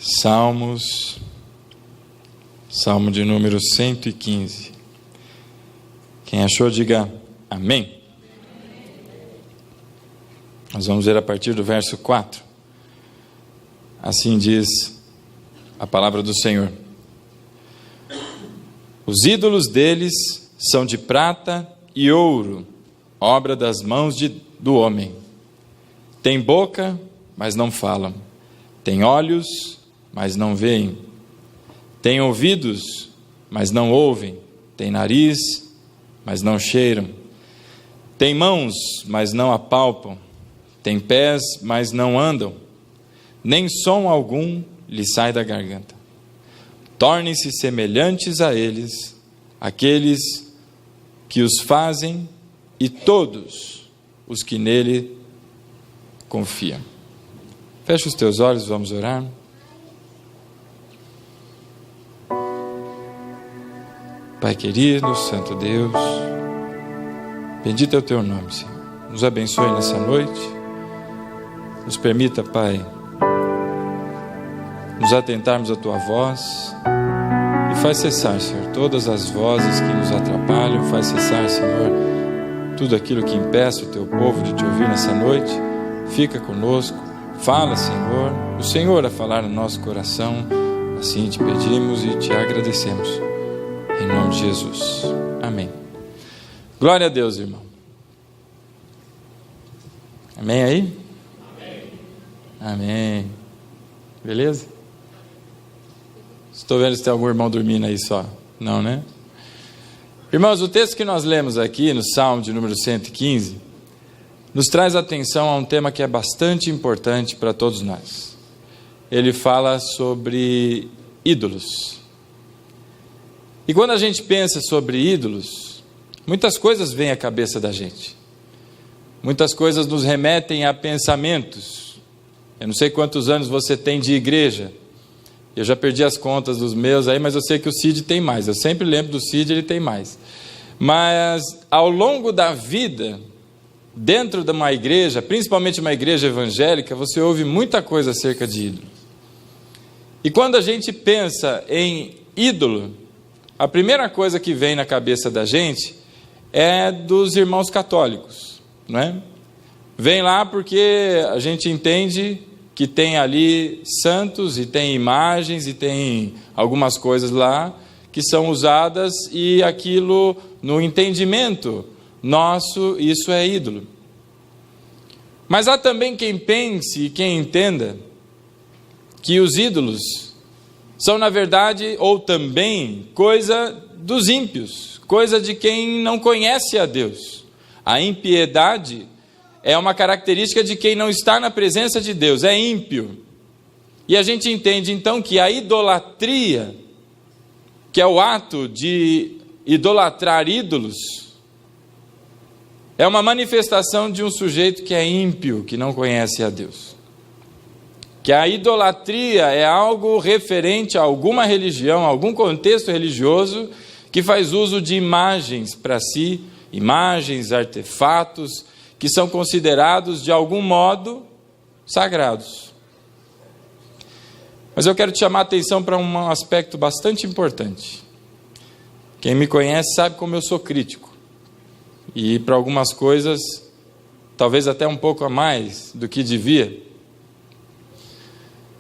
Salmos, Salmo de número 115. Quem achou, diga amém. Nós vamos ver a partir do verso 4. Assim diz a palavra do Senhor. Os ídolos deles são de prata e ouro, obra das mãos do homem. Tem boca, mas não falam. Tem olhos, mas não veem. Tem ouvidos, mas não ouvem. Tem nariz, mas não cheiram. Tem mãos, mas não apalpam. Tem pés, mas não andam. Nem som algum lhe sai da garganta. Tornem-se semelhantes a eles, aqueles que os fazem e todos os que nele confiam. Fecha os teus olhos, vamos orar. Pai querido, Santo Deus, bendito é o teu nome, Senhor. Nos abençoe nessa noite. Nos permita, Pai, nos atentarmos à tua voz e faz cessar, Senhor, todas as vozes que nos atrapalham. Faz cessar, Senhor, tudo aquilo que impeça o teu povo de te ouvir nessa noite. Fica conosco, fala, Senhor, o Senhor a falar no nosso coração. Assim te pedimos e te agradecemos. Em nome de Jesus. Amém. Glória a Deus, irmão. Amém aí? Amém. Amém. Beleza? Estou vendo se tem algum irmão dormindo aí só. Não, né? Irmãos, o texto que nós lemos aqui no Salmo de número 115 nos traz atenção a um tema que é bastante importante para todos nós. Ele fala sobre ídolos. E quando a gente pensa sobre ídolos, muitas coisas vêm à cabeça da gente. Muitas coisas nos remetem a pensamentos. Eu não sei quantos anos você tem de igreja. Eu já perdi as contas dos meus aí, mas eu sei que o Cid tem mais. Eu sempre lembro do Cid, ele tem mais. Mas ao longo da vida, dentro de uma igreja, principalmente uma igreja evangélica, você ouve muita coisa acerca de ídolo. E quando a gente pensa em ídolo, a primeira coisa que vem na cabeça da gente é dos irmãos católicos, não é? Vem lá porque a gente entende que tem ali santos e tem imagens e tem algumas coisas lá que são usadas e aquilo, no entendimento nosso, isso é ídolo. Mas há também quem pense e quem entenda que os ídolos são, na verdade, ou também, coisa dos ímpios, coisa de quem não conhece a Deus. A impiedade é uma característica de quem não está na presença de Deus, é ímpio. E a gente entende, então, que a idolatria, que é o ato de idolatrar ídolos, é uma manifestação de um sujeito que é ímpio, que não conhece a Deus. Que a idolatria é algo referente a alguma religião, a algum contexto religioso, que faz uso de imagens para si, imagens, artefatos, que são considerados de algum modo sagrados. Mas eu quero te chamar a atenção para um aspecto bastante importante. Quem me conhece sabe como eu sou crítico. E para algumas coisas, talvez até um pouco a mais do que devia.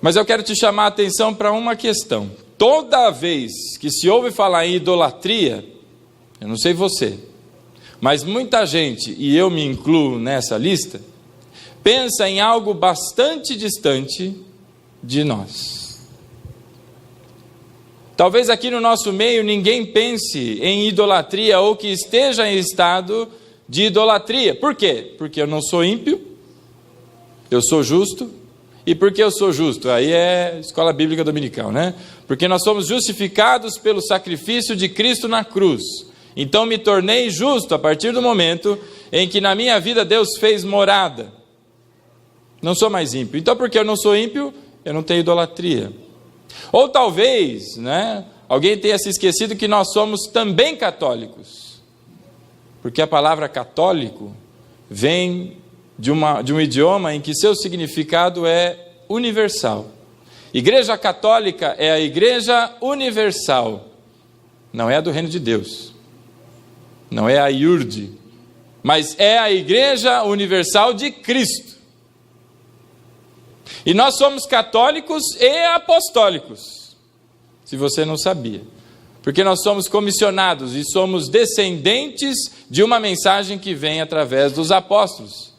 Mas eu quero te chamar a atenção para uma questão. Toda vez que se ouve falar em idolatria, eu não sei você, mas muita gente, e eu me incluo nessa lista, pensa em algo bastante distante de nós. Talvez aqui no nosso meio ninguém pense em idolatria ou que esteja em estado de idolatria. Por quê? Porque eu não sou ímpio, eu sou justo. E por que eu sou justo? Aí é escola bíblica dominical, né? Porque nós somos justificados pelo sacrifício de Cristo na cruz. Então me tornei justo a partir do momento em que na minha vida Deus fez morada. Não sou mais ímpio. Então, porque eu não sou ímpio, eu não tenho idolatria. Ou talvez, né, alguém tenha se esquecido que nós somos também católicos. Porque a palavra católico vem de um idioma em que seu significado é universal. Igreja católica é a igreja universal, não é a do reino de Deus, não é a IURD, mas é a igreja universal de Cristo. E nós somos católicos e apostólicos, se você não sabia, porque nós somos comissionados e somos descendentes de uma mensagem que vem através dos apóstolos.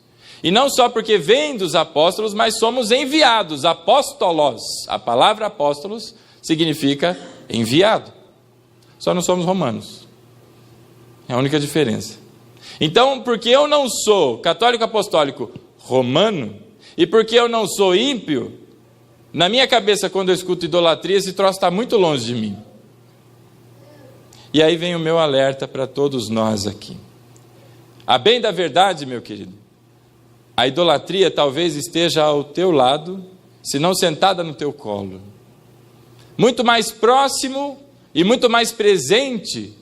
E não só porque vem dos apóstolos, mas somos enviados, apóstolos. A palavra apóstolos significa enviado. Só não somos romanos. É a única diferença. Então, porque eu não sou católico apostólico romano, e porque eu não sou ímpio, na minha cabeça, quando eu escuto idolatria, esse troço está muito longe de mim. E aí vem o meu alerta para todos nós aqui. A bem da verdade, meu querido, a idolatria talvez esteja ao teu lado, se não sentada no teu colo. Muito mais próximo e muito mais presente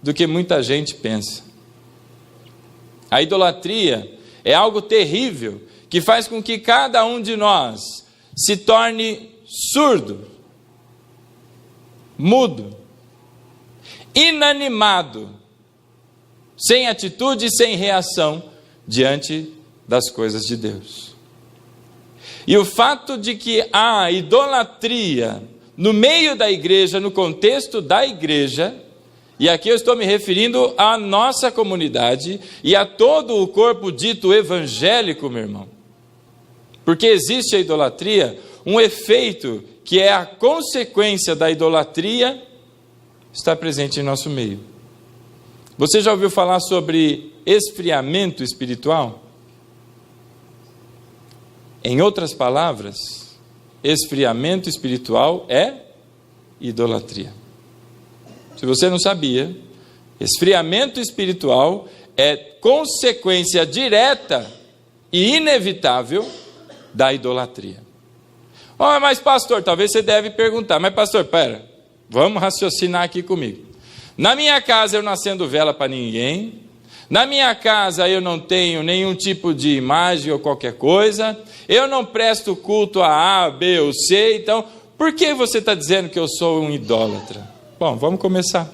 do que muita gente pensa. A idolatria é algo terrível, que faz com que cada um de nós se torne surdo, mudo, inanimado, sem atitude e sem reação diante das coisas de Deus. E o fato de que há idolatria no meio da igreja, no contexto da igreja, e aqui eu estou me referindo à nossa comunidade e a todo o corpo dito evangélico, meu irmão. Porque existe a idolatria, um efeito que é a consequência da idolatria está presente em nosso meio. Você já ouviu falar sobre esfriamento espiritual? Em outras palavras, esfriamento espiritual é idolatria. Se você não sabia, esfriamento espiritual é consequência direta e inevitável da idolatria. Oh, mas pastor, talvez você deve perguntar, mas pastor, pera, vamos raciocinar aqui comigo. Na minha casa eu não acendo vela para ninguém, na minha casa eu não tenho nenhum tipo de imagem ou qualquer coisa, eu não presto culto a A, B ou C, então por que você está dizendo que eu sou um idólatra? Bom, vamos começar.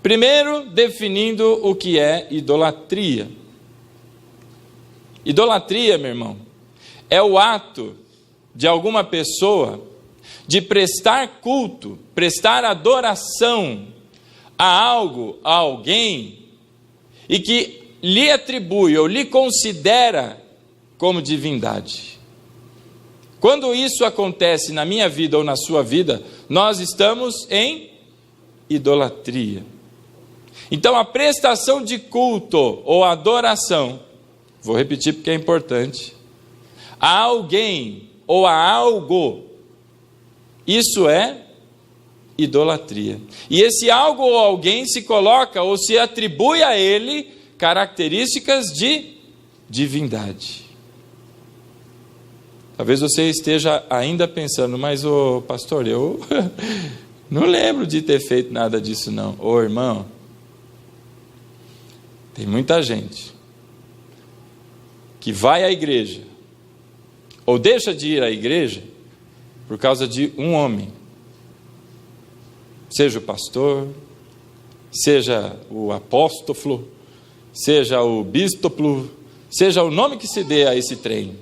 Primeiro, definindo o que é idolatria. Idolatria, meu irmão, é o ato de alguma pessoa de prestar culto, prestar adoração a algo, a alguém, e que lhe atribui ou lhe considera como divindade. Quando isso acontece na minha vida ou na sua vida, nós estamos em idolatria. Então a prestação de culto ou adoração, vou repetir porque é importante, a alguém ou a algo, isso é idolatria. E esse algo ou alguém se coloca ou se atribui a ele características de divindade. Talvez você esteja ainda pensando, mas pastor, eu não lembro de ter feito nada disso não. Irmão, tem muita gente que vai à igreja ou deixa de ir à igreja por causa de um homem, seja o pastor, seja o apóstolo, seja o bispo, seja o nome que se dê a esse trem,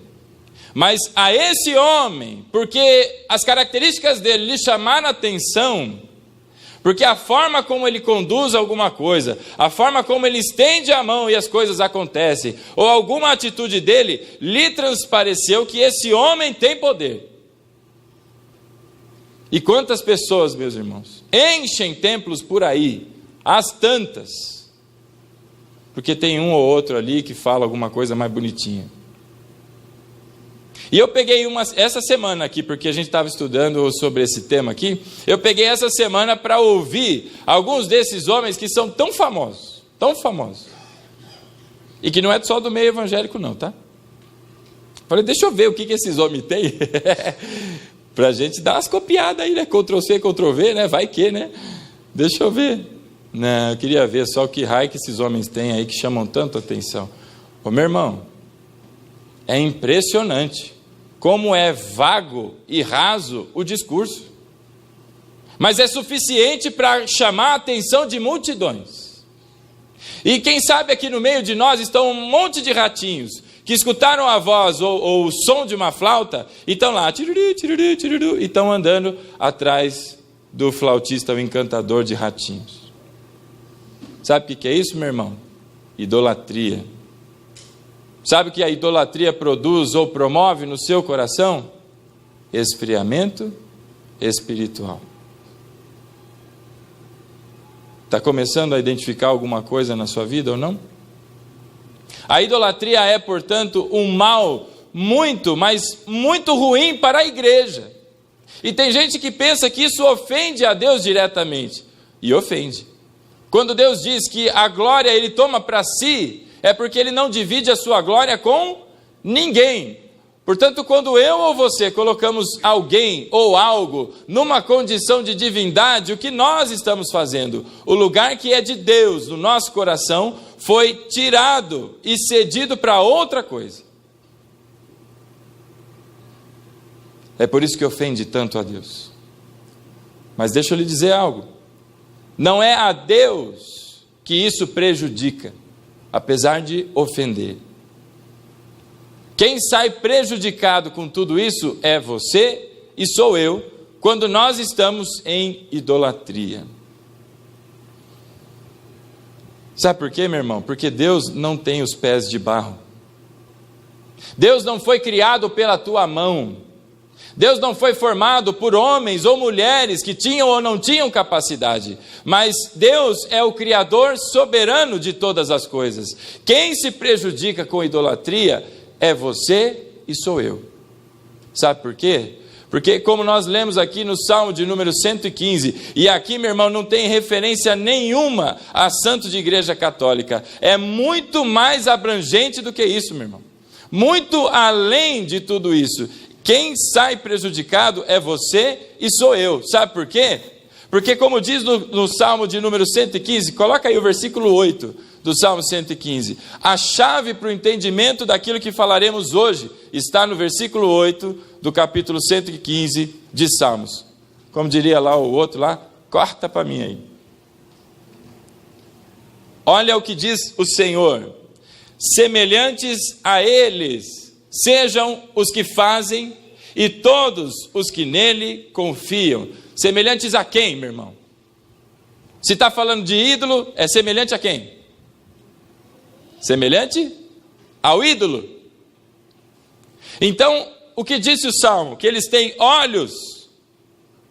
mas a esse homem, porque as características dele lhe chamaram a atenção, porque a forma como ele conduz alguma coisa, a forma como ele estende a mão e as coisas acontecem, ou alguma atitude dele, lhe transpareceu que esse homem tem poder. E quantas pessoas, meus irmãos, enchem templos por aí, as tantas, porque tem um ou outro ali que fala alguma coisa mais bonitinha. E eu peguei essa semana aqui, porque a gente estava estudando sobre esse tema aqui, eu peguei essa semana para ouvir alguns desses homens que são tão famosos, e que não é só do meio evangélico não, tá? Falei, deixa eu ver o que esses homens têm, para a gente dar umas copiadas aí, né? Ctrl+C, Ctrl+V, né? Vai que, né? Deixa eu ver. Não, eu queria ver só o que raio que esses homens têm aí que chamam tanto atenção. Ô meu irmão, é impressionante como é vago e raso o discurso. Mas é suficiente para chamar a atenção de multidões. E quem sabe aqui no meio de nós estão um monte de ratinhos que escutaram a voz ou o som de uma flauta e estão lá, tiruru, tiruru, tiruru, e estão andando atrás do flautista, o encantador de ratinhos. Sabe o que é isso, meu irmão? Idolatria. Sabe o que a idolatria produz ou promove no seu coração? Esfriamento espiritual. Está começando a identificar alguma coisa na sua vida ou não? A idolatria é, portanto, um mal muito, mas muito ruim para a igreja. E tem gente que pensa que isso ofende a Deus diretamente. E ofende. Quando Deus diz que a glória Ele toma para si, é porque Ele não divide a sua glória com ninguém. Portanto, quando eu ou você colocamos alguém ou algo numa condição de divindade, o que nós estamos fazendo? O lugar que é de Deus no nosso coração foi tirado e cedido para outra coisa. É por isso que ofende tanto a Deus. Mas deixa eu lhe dizer algo. Não é a Deus que isso prejudica, apesar de ofender. Quem sai prejudicado com tudo isso é você e sou eu, quando nós estamos em idolatria. Sabe por quê, meu irmão? Porque Deus não tem os pés de barro. Deus não foi criado pela tua mão. Deus não foi formado por homens ou mulheres que tinham ou não tinham capacidade. Mas Deus é o Criador soberano de todas as coisas. Quem se prejudica com idolatria é você e sou eu. Sabe por quê? Porque como nós lemos aqui no Salmo de número 115, e aqui, meu irmão, não tem referência nenhuma a santo de igreja católica. É muito mais abrangente do que isso, meu irmão. Muito além de tudo isso. Quem sai prejudicado é você e sou eu. Sabe por quê? Porque como diz no Salmo de número 115, coloca aí o versículo 8 do Salmo 115. A chave para o entendimento daquilo que falaremos hoje está no versículo 8 do capítulo 115 de Salmos. Como diria lá o outro lá, corta para mim aí. Olha o que diz o Senhor. Semelhantes a eles sejam os que fazem e todos os que nele confiam. Semelhantes a quem, meu irmão? Se está falando de ídolo, é semelhante a quem? Semelhante ao ídolo. Então, o que disse o Salmo? Que eles têm olhos,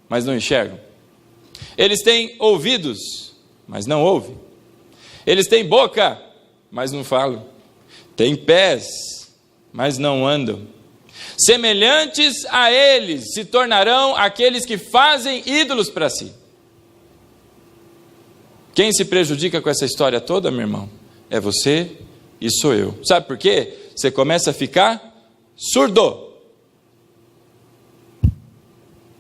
mas não enxergam. Eles têm ouvidos, mas não ouvem. Eles têm boca, mas não falam. Têm pés, mas não andam. Semelhantes a eles se tornarão aqueles que fazem ídolos para si. Quem se prejudica com essa história toda, meu irmão? É você e sou eu. Sabe por quê? Você começa a ficar surdo.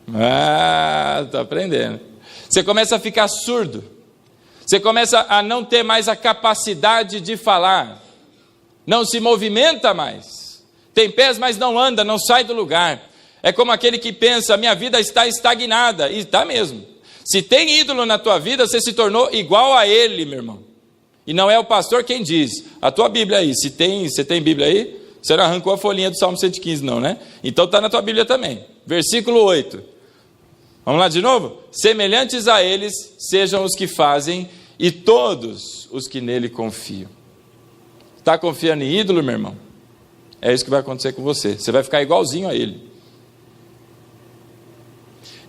Está aprendendo. Você começa a ficar surdo. Você começa a não ter mais a capacidade de falar. Não se movimenta mais. Tem pés, mas não anda, não sai do lugar. É como aquele que pensa, minha vida está estagnada. E está mesmo. Se tem ídolo na tua vida, você se tornou igual a ele, meu irmão. E não é o pastor quem diz. A tua Bíblia aí, você tem Bíblia aí? Você não arrancou a folhinha do Salmo 115 não, né? Então está na tua Bíblia também. Versículo 8. Vamos lá de novo? Semelhantes a eles sejam os que fazem e todos os que nele confiam. Está confiando em ídolo, meu irmão? É isso que vai acontecer com você. Você vai ficar igualzinho a ele.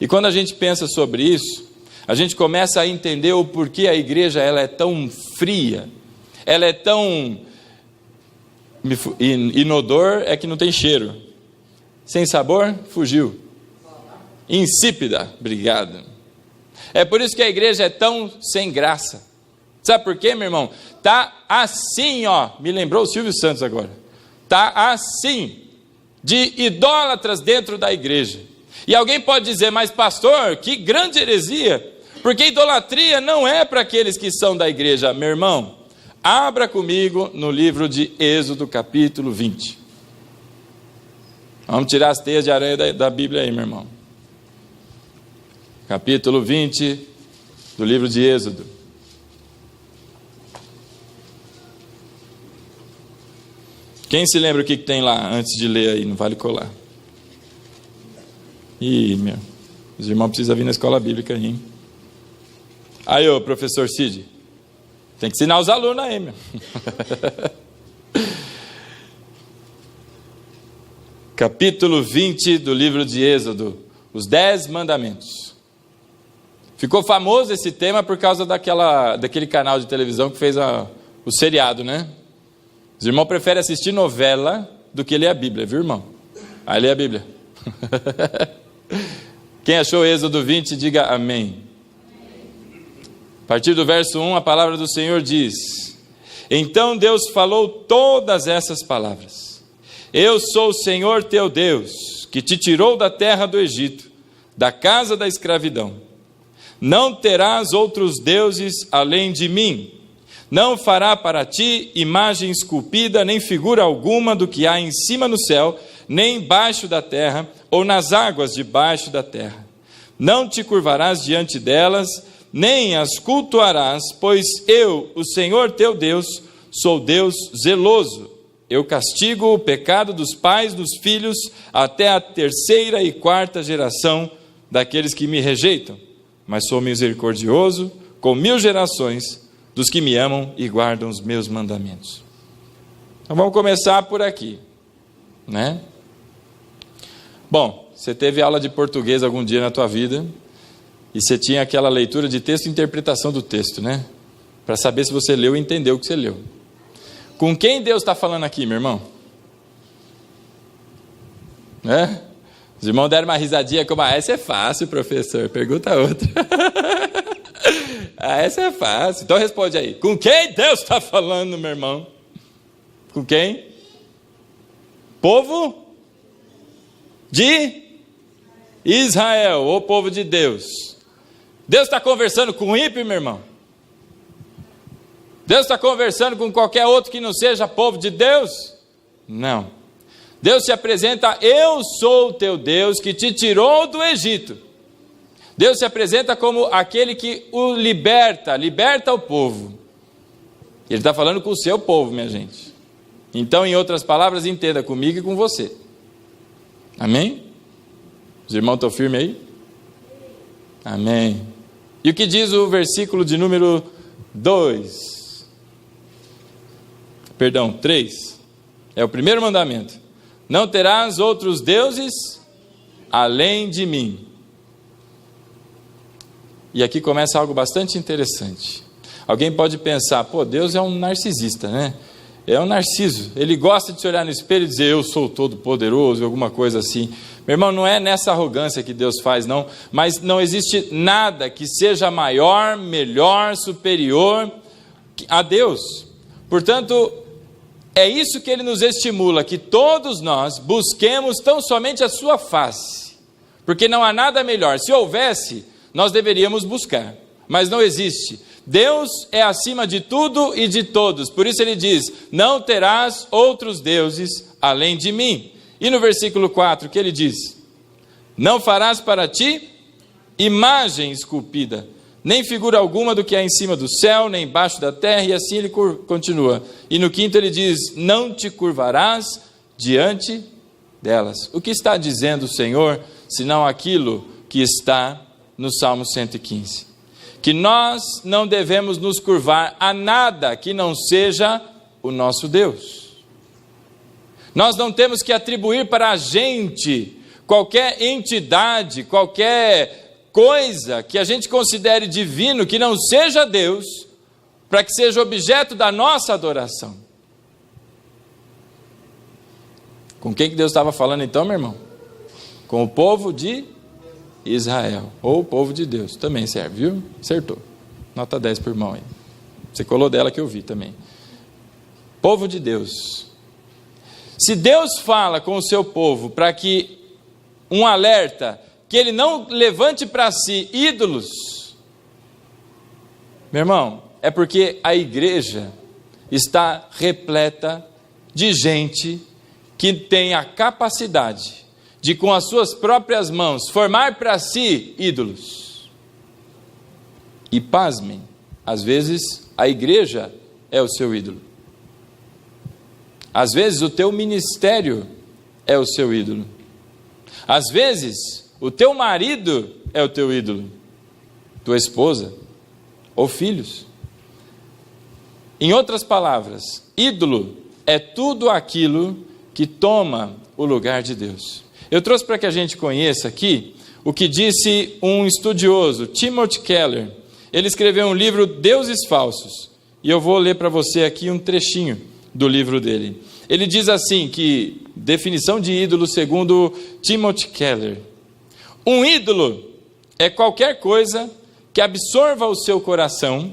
E quando a gente pensa sobre isso, a gente começa a entender o porquê a igreja ela é tão fria. Ela é tão... Inodor é que não tem cheiro. Sem sabor, fugiu. Insípida, obrigado. É por isso que a igreja é tão sem graça. Sabe por quê, meu irmão? Tá assim, ó. Me lembrou o Silvio Santos agora. Tá assim, de idólatras dentro da igreja. E alguém pode dizer, mas pastor, que grande heresia. Porque idolatria não é para aqueles que são da igreja. Meu irmão, abra comigo no livro de Êxodo capítulo 20. Vamos tirar as teias de aranha da Bíblia aí, meu irmão. Capítulo 20 do livro de Êxodo. Quem se lembra o que tem lá antes de ler aí? Não vale colar. Ih, os irmãos precisam vir na escola bíblica aí, hein? Aí, ô professor Cid, tem que ensinar os alunos aí, meu. Capítulo 20 do livro de Êxodo, os 10 mandamentos. Ficou famoso esse tema por causa daquele canal de televisão que fez o seriado, né? Os irmãos preferem assistir novela do que ler a Bíblia, viu, irmão? Aí lê a Bíblia. Quem achou Êxodo 20, diga amém. A partir do verso 1, a palavra do Senhor diz: Então Deus falou todas essas palavras. Eu sou o Senhor teu Deus, que te tirou da terra do Egito, da casa da escravidão. Não terás outros deuses além de mim. Não fará para ti imagem esculpida, nem figura alguma do que há em cima no céu, nem embaixo da terra, ou nas águas debaixo da terra. Não te curvarás diante delas, nem as cultuarás, pois eu, o Senhor teu Deus, sou Deus zeloso. Eu castigo o pecado dos pais dos filhos até a 3ª e 4ª geração daqueles que me rejeitam. Mas sou misericordioso com 1000 gerações dos que me amam e guardam os meus mandamentos. Então vamos começar por aqui, né? Bom, você teve aula de português algum dia na tua vida e você tinha aquela leitura de texto e interpretação do texto, né? Para saber se você leu e entendeu o que você leu. Com quem Deus está falando aqui, meu irmão? Os irmãos deram uma risadinha como, essa é fácil, professor, pergunta outra. Essa é fácil, então responde aí. Com quem Deus está falando, meu irmão? Com quem? Povo de Israel, o povo de Deus. Deus está conversando com o ímpio, meu irmão? Deus está conversando com qualquer outro que não seja povo de Deus? Não. Deus se apresenta, eu sou o teu Deus que te tirou do Egito. Deus se apresenta como aquele que o liberta o povo. Ele está falando com o seu povo, minha gente. Então, em outras palavras, entenda comigo e com você. Amém? Os irmãos estão firmes aí? Amém. E o que diz o versículo de número 3? É o primeiro mandamento. Não terás outros deuses além de mim. E aqui começa algo bastante interessante. Alguém pode pensar, Deus é um narcisista, né? É um narciso. Ele gosta de se olhar no espelho e dizer, eu sou todo poderoso, alguma coisa assim. Meu irmão, não é nessa arrogância que Deus faz, não. Mas não existe nada que seja maior, melhor, superior a Deus. Portanto, é isso que Ele nos estimula, que todos nós busquemos tão somente a sua face. Porque não há nada melhor. Se houvesse, nós deveríamos buscar, mas não existe. Deus é acima de tudo e de todos, por isso ele diz, não terás outros deuses além de mim. E no versículo 4, o que ele diz? Não farás para ti imagem esculpida, nem figura alguma do que há em cima do céu, nem embaixo da terra, e assim ele continua. E no 5 ele diz, não te curvarás diante delas. O que está dizendo o Senhor, senão aquilo que está no Salmo 115, que nós não devemos nos curvar a nada que não seja o nosso Deus. Nós não temos que atribuir para a gente qualquer entidade, qualquer coisa que a gente considere divino, que não seja Deus, para que seja objeto da nossa adoração. Com quem que Deus estava falando então, meu irmão? Com o povo de Israel, ou o povo de Deus, também serve, viu? Acertou, nota 10 por irmão aí, você colou dela que eu vi também. Povo de Deus. Se Deus fala com o seu povo para que um alerta, que ele não levante para si ídolos, meu irmão, é porque a igreja está repleta de gente que tem a capacidade de, com as suas próprias mãos, formar para si ídolos. E pasmem, às vezes a igreja é o seu ídolo. Às vezes o teu ministério é o seu ídolo. Às vezes o teu marido é o teu ídolo, tua esposa ou filhos. Em outras palavras, ídolo é tudo aquilo que toma o lugar de Deus. Eu trouxe para que a gente conheça aqui o que disse um estudioso, Timothy Keller. Ele escreveu um livro, Deuses Falsos, e eu vou ler para você aqui um trechinho do livro dele. Ele diz assim, que definição de ídolo segundo Timothy Keller: um ídolo é qualquer coisa que absorva o seu coração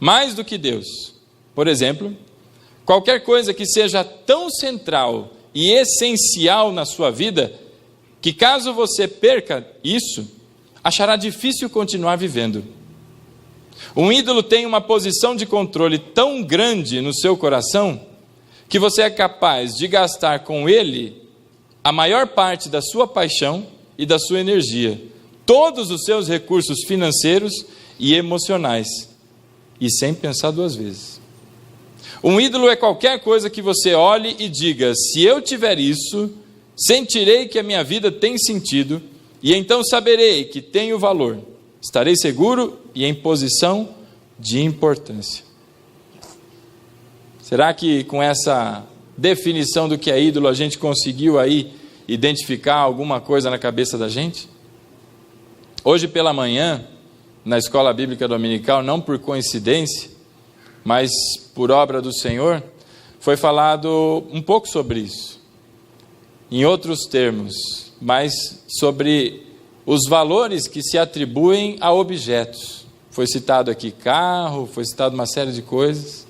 mais do que Deus. Por exemplo, qualquer coisa que seja tão central e essencial na sua vida, que caso você perca isso, achará difícil continuar vivendo. Um ídolo tem uma posição de controle tão grande no seu coração, que você é capaz de gastar com ele a maior parte da sua paixão e da sua energia, todos os seus recursos financeiros e emocionais, e sem pensar duas vezes. Um ídolo é qualquer coisa que você olhe e diga: se eu tiver isso, sentirei que a minha vida tem sentido, e então saberei que tenho valor, estarei seguro e em posição de importância. Será que com essa definição do que é ídolo, a gente conseguiu aí identificar alguma coisa na cabeça da gente? Hoje pela manhã, na escola bíblica dominical, não por coincidência, mas por obra do Senhor, foi falado um pouco sobre isso. Em outros termos, mas sobre os valores que se atribuem a objetos. Foi citado aqui carro, foi citado uma série de coisas.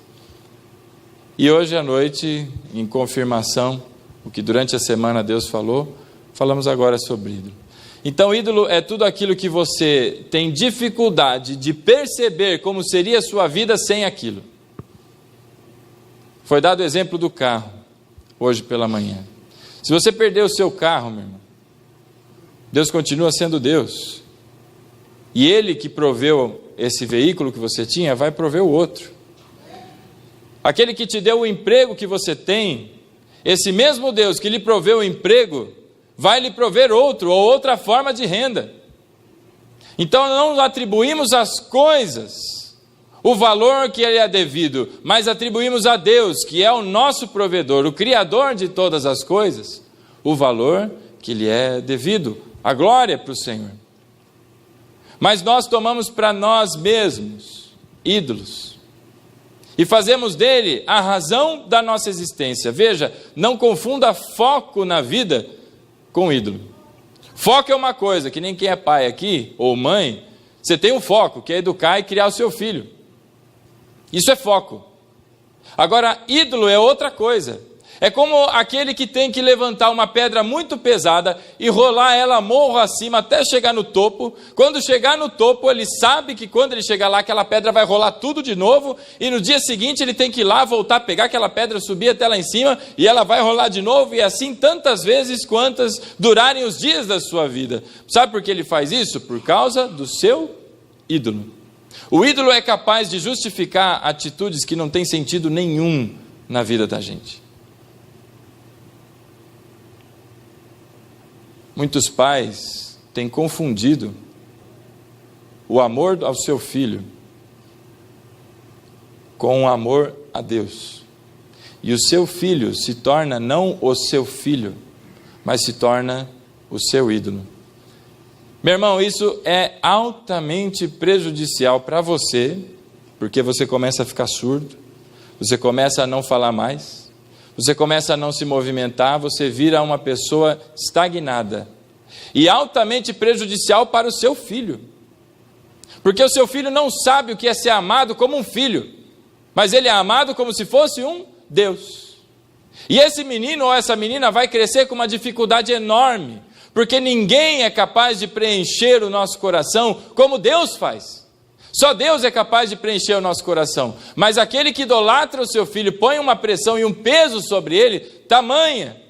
E hoje à noite, em confirmação, o que durante a semana Deus falou, falamos agora sobre ídolo. Então, ídolo é tudo aquilo que você tem dificuldade de perceber como seria a sua vida sem aquilo. Foi dado o exemplo do carro, hoje pela manhã. Se você perder o seu carro, meu irmão, Deus continua sendo Deus. E Ele que proveu esse veículo que você tinha, vai prover o outro. Aquele que te deu o emprego que você tem, esse mesmo Deus que lhe proveu o emprego, vai lhe prover outro, ou outra forma de renda. Então não atribuímos às coisas o valor que lhe é devido, mas atribuímos a Deus, que é o nosso provedor, o Criador de todas as coisas, o valor que lhe é devido, a glória para o Senhor. Mas nós tomamos para nós mesmos ídolos, e fazemos dele a razão da nossa existência. Veja, não confunda foco na vida com ídolo. Foco é uma coisa, que nem quem é pai aqui, ou mãe, você tem um foco, que é educar e criar o seu filho. Isso é foco. Agora, ídolo é outra coisa. É como aquele que tem que levantar uma pedra muito pesada e rolar ela morro acima até chegar no topo. Quando chegar no topo, ele sabe que quando ele chegar lá, aquela pedra vai rolar tudo de novo, e no dia seguinte ele tem que ir lá, voltar, pegar aquela pedra, subir até lá em cima, e ela vai rolar de novo, e assim tantas vezes quantas durarem os dias da sua vida. Sabe por que ele faz isso? Por causa do seu ídolo. O ídolo é capaz de justificar atitudes que não têm sentido nenhum na vida da gente. Muitos pais têm confundido o amor ao seu filho com o amor a Deus. E o seu filho se torna não o seu filho, mas se torna o seu ídolo. Meu irmão, isso é altamente prejudicial para você, porque você começa a ficar surdo, você começa a não falar mais, você começa a não se movimentar, você vira uma pessoa estagnada. E altamente prejudicial para o seu filho. Porque o seu filho não sabe o que é ser amado como um filho, mas ele é amado como se fosse um Deus. E esse menino ou essa menina vai crescer com uma dificuldade enorme, porque ninguém é capaz de preencher o nosso coração como Deus faz. Só Deus é capaz de preencher o nosso coração. Mas aquele que idolatra o seu filho, põe uma pressão e um peso sobre ele, tamanha,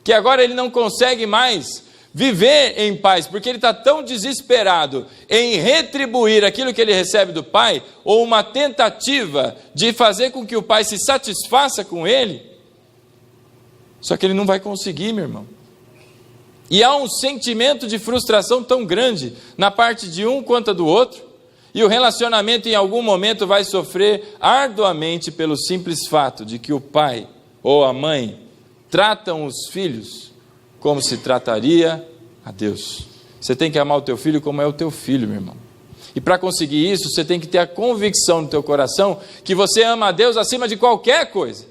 que agora ele não consegue mais viver em paz, porque ele está tão desesperado em retribuir aquilo que ele recebe do pai, ou uma tentativa de fazer com que o pai se satisfaça com ele, só que ele não vai conseguir, meu irmão. E há um sentimento de frustração tão grande na parte de um quanto do outro, e o relacionamento em algum momento vai sofrer arduamente pelo simples fato de que o pai ou a mãe tratam os filhos como se trataria a Deus. Você tem que amar o teu filho como é o teu filho, meu irmão. E para conseguir isso, você tem que ter a convicção no teu coração que você ama a Deus acima de qualquer coisa.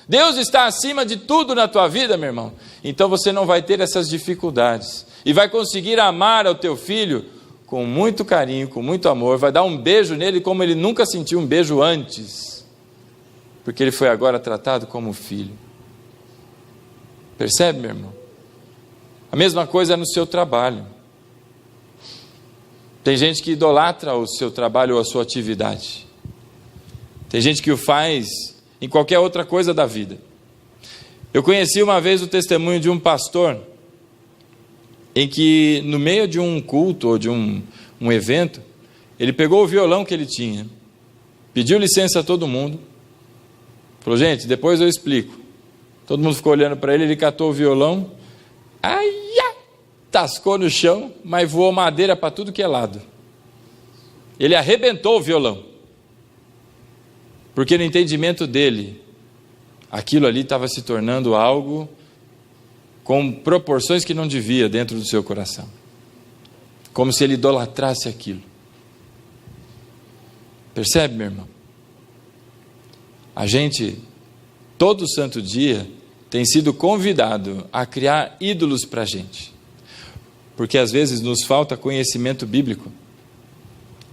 Deus está acima de tudo na tua vida, meu irmão. Então você não vai ter essas dificuldades. E vai conseguir amar ao teu filho com muito carinho, com muito amor. Vai dar um beijo nele como ele nunca sentiu um beijo antes. Porque ele foi agora tratado como filho. Percebe, meu irmão? A mesma coisa é no seu trabalho. Tem gente que idolatra o seu trabalho ou a sua atividade. Tem gente que o faz em qualquer outra coisa da vida. Eu conheci uma vez o testemunho de um pastor, em que no meio de um culto ou de um evento, ele pegou o violão que ele tinha, pediu licença a todo mundo, falou: gente, depois eu explico. Todo mundo ficou olhando para ele, ele catou o violão, tascou no chão, mas voou madeira para tudo que é lado. Ele arrebentou o violão, porque no entendimento dele, aquilo ali estava se tornando algo com proporções que não devia dentro do seu coração, como se ele idolatrasse aquilo. Percebe, meu irmão? A gente, todo santo dia, tem sido convidado a criar ídolos para a gente, porque às vezes nos falta conhecimento bíblico,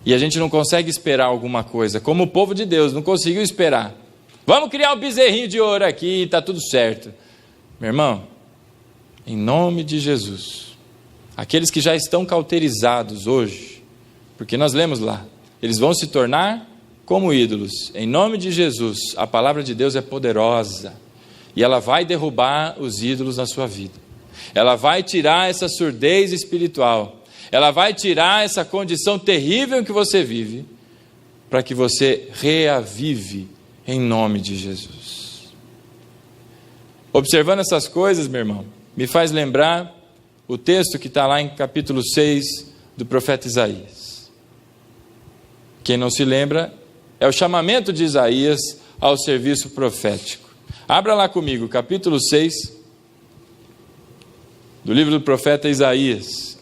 e a gente não consegue esperar alguma coisa, como o povo de Deus não conseguiu esperar. Vamos criar um bezerrinho de ouro aqui e está tudo certo. Meu irmão, em nome de Jesus, aqueles que já estão cauterizados hoje, porque nós lemos lá, eles vão se tornar como ídolos. Em nome de Jesus, a palavra de Deus é poderosa, e ela vai derrubar os ídolos na sua vida. Ela vai tirar essa surdez espiritual, ela vai tirar essa condição terrível em que você vive, para que você reavive em nome de Jesus. Observando essas coisas, meu irmão, me faz lembrar o texto que está lá em capítulo 6 do profeta Isaías. Quem não se lembra, é o chamamento de Isaías ao serviço profético. Abra lá comigo, capítulo 6 do livro do profeta Isaías.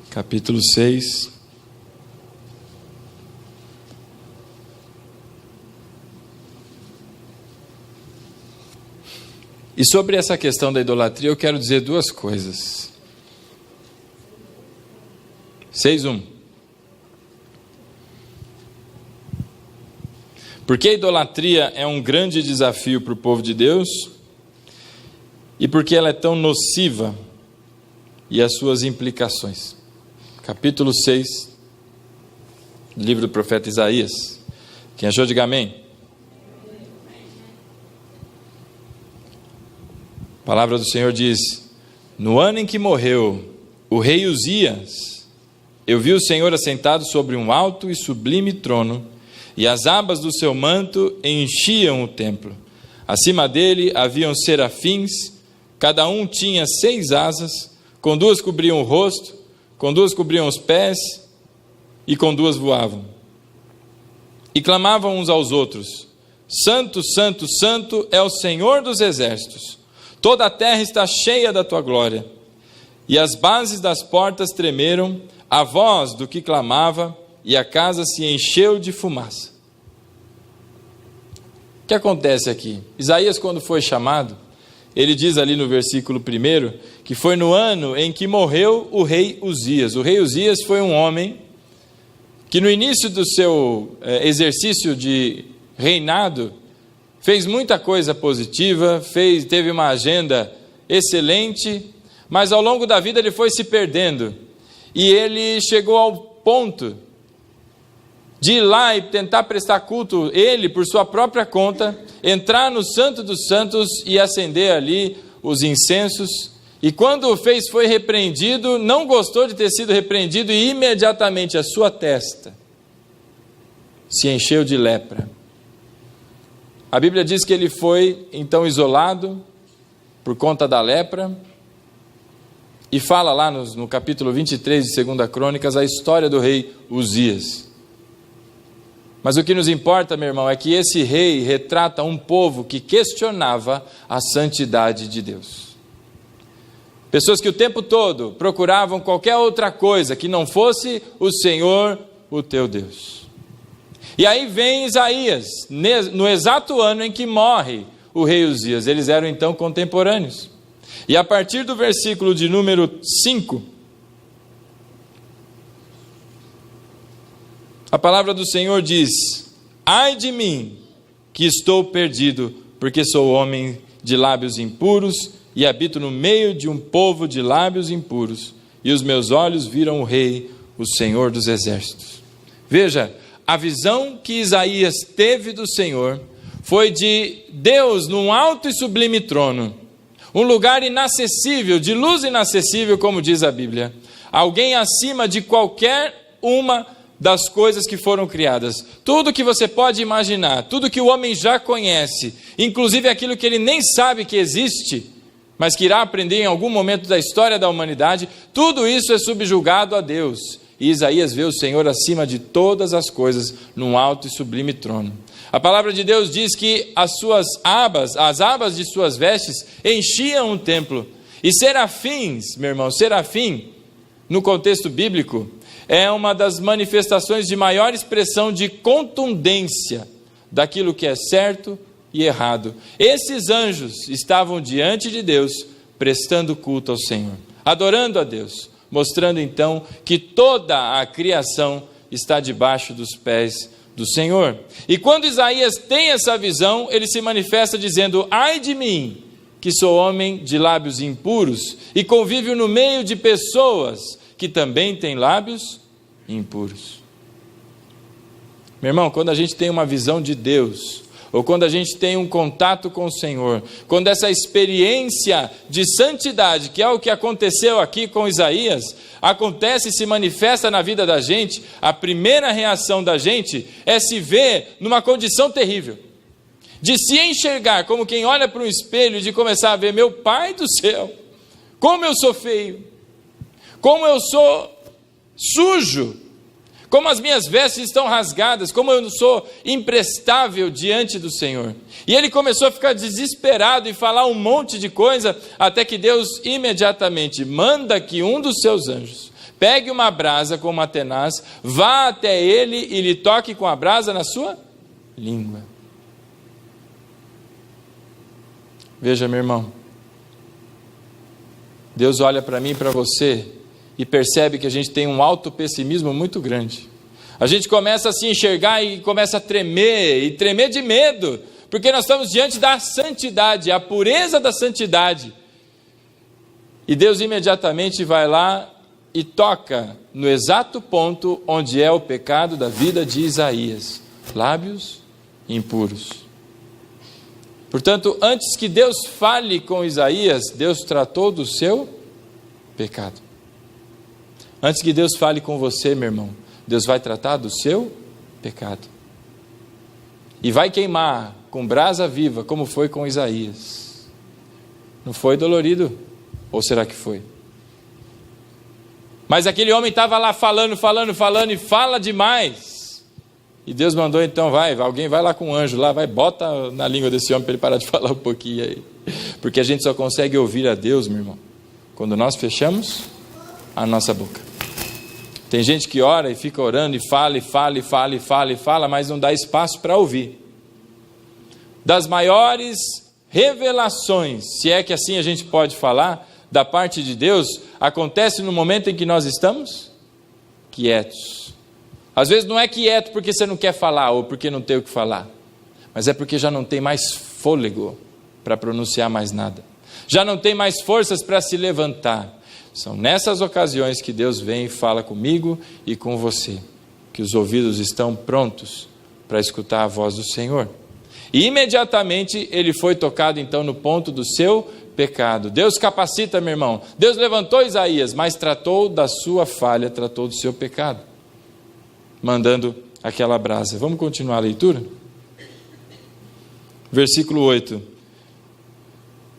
Capítulo 6. E sobre essa questão da idolatria, eu quero dizer duas coisas. 6:1. Porque a idolatria é um grande desafio para o povo de Deus, e porque ela é tão nociva, e as suas implicações. Capítulo 6, livro do profeta Isaías. Quem achou, diga amém. A palavra do Senhor diz: no ano em que morreu o rei Uzias, eu vi o Senhor assentado sobre um alto e sublime trono, e as abas do seu manto enchiam o templo. Acima dele haviam serafins, cada um tinha 6 asas, com 2 cobriam o rosto, com 2 cobriam os pés, e com 2 voavam. E clamavam uns aos outros: Santo, Santo, Santo é o Senhor dos exércitos, toda a terra está cheia da tua glória. E as bases das portas tremeram, a voz do que clamava, e a casa se encheu de fumaça. O que acontece aqui? Isaías, quando foi chamado, ele diz ali no versículo 1, que foi no ano em que morreu o rei Uzias. O rei Uzias foi um homem que no início do seu exercício de reinado, fez muita coisa positiva, teve uma agenda excelente, mas ao longo da vida ele foi se perdendo. E ele chegou ao ponto de ir lá e tentar prestar culto, ele, por sua própria conta, entrar no Santo dos Santos e acender ali os incensos. E quando o fez, foi repreendido, não gostou de ter sido repreendido, e imediatamente a sua testa se encheu de lepra. A Bíblia diz que ele foi então isolado por conta da lepra, e fala lá no capítulo 23 de 2 Crônicas a história do rei Uzias. Mas o que nos importa, meu irmão, é que esse rei retrata um povo que questionava a santidade de Deus. Pessoas que o tempo todo procuravam qualquer outra coisa que não fosse o Senhor, o teu Deus. E aí vem Isaías, no exato ano em que morre o rei Uzias. Eles eram então contemporâneos. E a partir do versículo de número 5, a palavra do Senhor diz: ai de mim, que estou perdido, porque sou homem de lábios impuros e habito no meio de um povo de lábios impuros, e os meus olhos viram o Rei, o Senhor dos exércitos. Veja, a visão que Isaías teve do Senhor foi de Deus num alto e sublime trono, um lugar inacessível, de luz inacessível, como diz a Bíblia, alguém acima de qualquer uma das coisas que foram criadas. Tudo que você pode imaginar, tudo que o homem já conhece, inclusive aquilo que ele nem sabe que existe, mas que irá aprender em algum momento da história da humanidade, tudo isso é subjugado a Deus. E Isaías vê o Senhor acima de todas as coisas, num alto e sublime trono. A palavra de Deus diz que as abas de suas vestes enchiam o templo. E serafins, meu irmão, serafim, no contexto bíblico, é uma das manifestações de maior expressão de contundência daquilo que é certo e errado. Esses anjos estavam diante de Deus, prestando culto ao Senhor, adorando a Deus, mostrando então que toda a criação está debaixo dos pés do Senhor. E quando Isaías tem essa visão, ele se manifesta dizendo: ai de mim, que sou homem de lábios impuros e convivo no meio de pessoas que também têm lábios impuros. Meu irmão, quando a gente tem uma visão de Deus, ou quando a gente tem um contato com o Senhor, quando essa experiência de santidade, que é o que aconteceu aqui com Isaías, acontece e se manifesta na vida da gente, a primeira reação da gente é se ver numa condição terrível, de se enxergar como quem olha para um espelho e de começar a ver: meu Pai do céu, como eu sou feio, como eu sou sujo, como as minhas vestes estão rasgadas, como eu não sou imprestável diante do Senhor. E ele começou a ficar desesperado e falar um monte de coisa, até que Deus imediatamente manda que um dos seus anjos pegue uma brasa com uma tenaz, vá até ele e lhe toque com a brasa na sua língua. Veja, meu irmão, Deus olha para mim e para você e percebe que a gente tem um autopessimismo muito grande. A gente começa a se enxergar e começa a tremer, e tremer de medo, porque nós estamos diante da santidade, a pureza da santidade. E Deus imediatamente vai lá e toca no exato ponto onde é o pecado da vida de Isaías: lábios impuros. Portanto, antes que Deus fale com Isaías, Deus tratou do seu pecado. Antes que Deus fale com você, meu irmão, Deus vai tratar do seu pecado. E vai queimar com brasa viva, como foi com Isaías. Não foi dolorido? Ou será que foi? Mas aquele homem estava lá falando e fala demais. E Deus mandou então: alguém vai lá com um anjo lá, bota na língua desse homem para ele parar de falar um pouquinho aí. Porque a gente só consegue ouvir a Deus, meu irmão, quando nós fechamos a nossa boca. Tem gente que ora e fica orando e fala, mas não dá espaço para ouvir. Das maiores revelações, se é que assim a gente pode falar, da parte de Deus, acontece no momento em que nós estamos quietos. Às vezes não é quieto porque você não quer falar ou porque não tem o que falar, mas é porque já não tem mais fôlego para pronunciar mais nada, já não tem mais forças para se levantar. São nessas ocasiões que Deus vem e fala comigo e com você, que os ouvidos estão prontos para escutar a voz do Senhor. E imediatamente ele foi tocado então no ponto do seu pecado. Deus capacita, meu irmão. Deus levantou Isaías, mas tratou da sua falha, tratou do seu pecado, mandando aquela brasa. Vamos continuar a leitura? Versículo 8.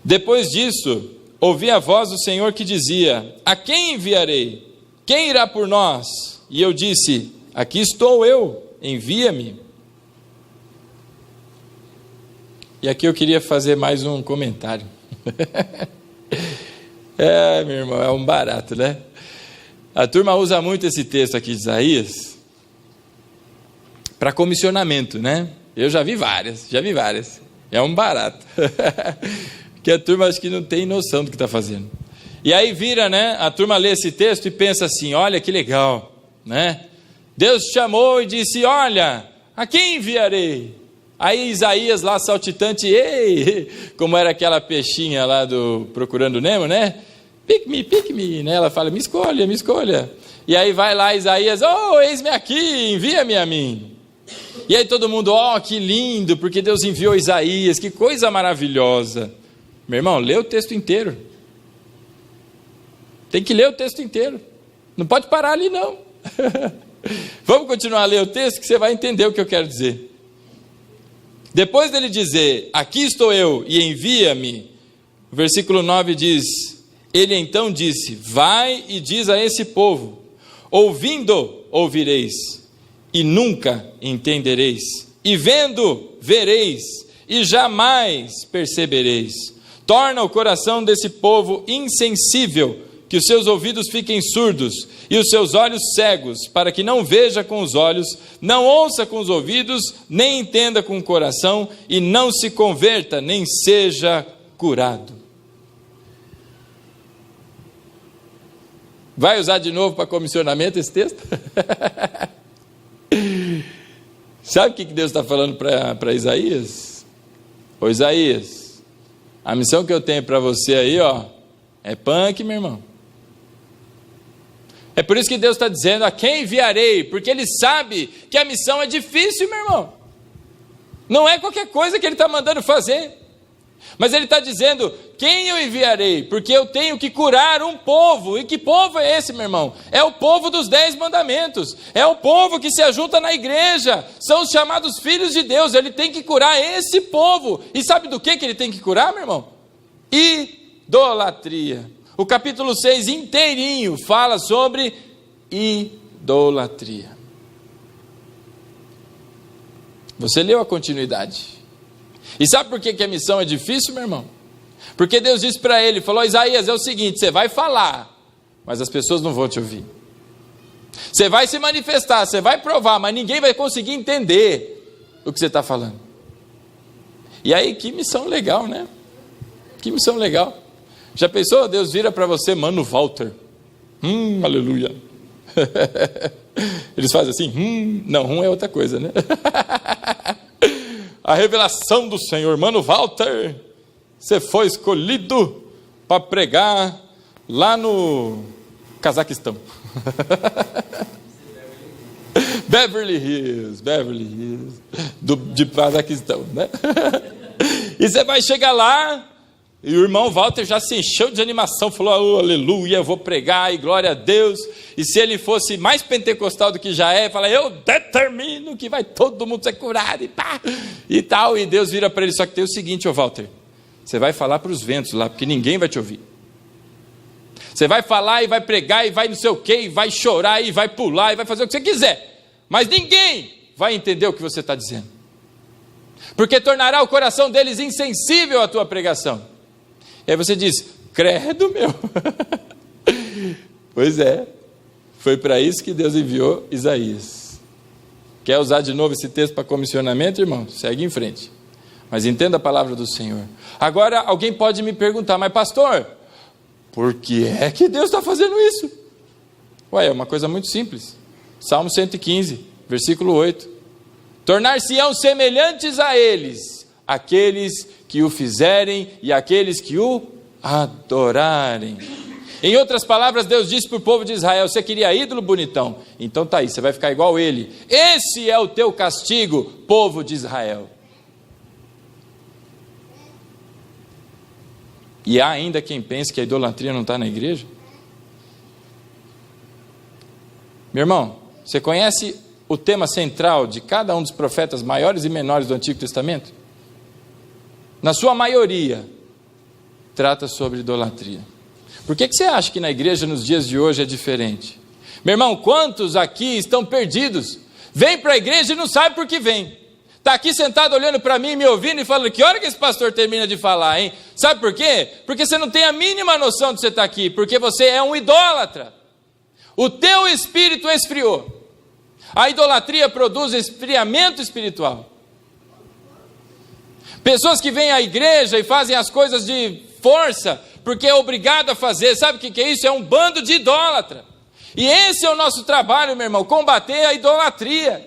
Depois disso, ouvi a voz do Senhor que dizia: a quem enviarei? Quem irá por nós? E eu disse: aqui estou eu, envia-me. E aqui eu queria fazer mais um comentário. Meu irmão, é um barato, né? A turma usa muito esse texto aqui de Isaías para comissionamento, né? Eu já vi várias. É um barato. Que a turma acho que não tem noção do que está fazendo. E aí vira, né? A turma lê esse texto e pensa assim: olha que legal, né? Deus chamou e disse: olha, a quem enviarei? Aí Isaías lá saltitante, ei, como era aquela peixinha lá do Procurando Nemo, né? Pick me, né? Ela fala: me escolha. E aí vai lá Isaías: oh, eis-me aqui, envia-me a mim. E aí todo mundo: oh, que lindo, porque Deus enviou Isaías, que coisa maravilhosa. Meu irmão, lê o texto inteiro. Tem que ler o texto inteiro. Não pode parar ali, não. Vamos continuar a ler o texto que você vai entender o que eu quero dizer. Depois dele dizer: aqui estou eu e envia-me, o versículo 9 diz: ele então disse: vai e diz a esse povo, ouvindo ouvireis, e nunca entendereis, e vendo vereis, e jamais percebereis. Torna o coração desse povo insensível, que os seus ouvidos fiquem surdos e os seus olhos cegos, para que não veja com os olhos, não ouça com os ouvidos, nem entenda com o coração, e não se converta, nem seja curado. Vai usar de novo para comissionamento esse texto? Sabe o que Deus está falando para Isaías? Ô Isaías, a missão que eu tenho para você aí, ó, é punk, meu irmão. É por isso que Deus está dizendo: a quem enviarei? Porque Ele sabe que a missão é difícil, meu irmão. Não é qualquer coisa que Ele está mandando fazer. Mas Ele está dizendo: quem eu enviarei? Porque eu tenho que curar um povo. E que povo é esse, meu irmão? É o povo dos 10 mandamentos. É o povo que se ajunta na igreja. São os chamados filhos de Deus. Ele tem que curar esse povo. E sabe do que Ele tem que curar, meu irmão? Idolatria. O capítulo 6 inteirinho fala sobre idolatria. Você leu a continuidade. E sabe por que a missão é difícil, meu irmão? Porque Deus disse para ele, falou: Isaías, é o seguinte, você vai falar, mas as pessoas não vão te ouvir. Você vai se manifestar, você vai provar, mas ninguém vai conseguir entender o que você está falando. E aí, que missão legal, né? Que missão legal. Já pensou? Deus vira para você: Mano Walter. Aleluia. Eles fazem assim, não, é outra coisa, né? A revelação do Senhor: Mano Walter, você foi escolhido para pregar lá no Cazaquistão. Beverly Hills, de Cazaquistão, né? E você vai chegar lá, e o irmão Walter já se encheu de animação, falou: oh, aleluia, vou pregar, e glória a Deus. E se ele fosse mais pentecostal do que já é, fala: eu determino que vai todo mundo ser curado, e pá, e tal. E Deus vira para ele: só que tem o seguinte, ô Walter, você vai falar para os ventos lá, porque ninguém vai te ouvir. Você vai falar e vai pregar e vai não sei o quê, e vai chorar e vai pular e vai fazer o que você quiser, mas ninguém vai entender o que você está dizendo, porque tornará o coração deles insensível à tua pregação. E aí você diz: credo, meu. Pois é, foi para isso que Deus enviou Isaías. Quer usar de novo esse texto para comissionamento, irmão? Segue em frente. Mas entenda a palavra do Senhor. Agora alguém pode me perguntar, mas pastor, por que é que Deus está fazendo isso? Ué, é uma coisa muito simples. Salmo 115, versículo 8. Tornar-se-ão semelhantes a eles, aqueles que o fizerem e aqueles que o adorarem. Em outras palavras, Deus disse para o povo de Israel: você queria ídolo, bonitão? Então tá aí, você vai ficar igual ele. Esse é o teu castigo, povo de Israel. E há ainda quem pense que a idolatria não está na igreja? Meu irmão, você conhece o tema central de cada um dos profetas maiores e menores do Antigo Testamento? Na sua maioria, trata sobre idolatria. Por que você acha que na igreja nos dias de hoje é diferente? Meu irmão, quantos aqui estão perdidos? Vem para a igreja e não sabe por que vem. Está aqui sentado olhando para mim, me ouvindo e falando: que hora que esse pastor termina de falar, hein? Sabe por quê? Porque você não tem a mínima noção de você estar aqui, porque você é um idólatra. O teu espírito esfriou. A idolatria produz esfriamento espiritual. Pessoas que vêm à igreja e fazem as coisas de força, porque é obrigado a fazer. Sabe o que é isso? É um bando de idólatra. E esse é o nosso trabalho, meu irmão: combater a idolatria.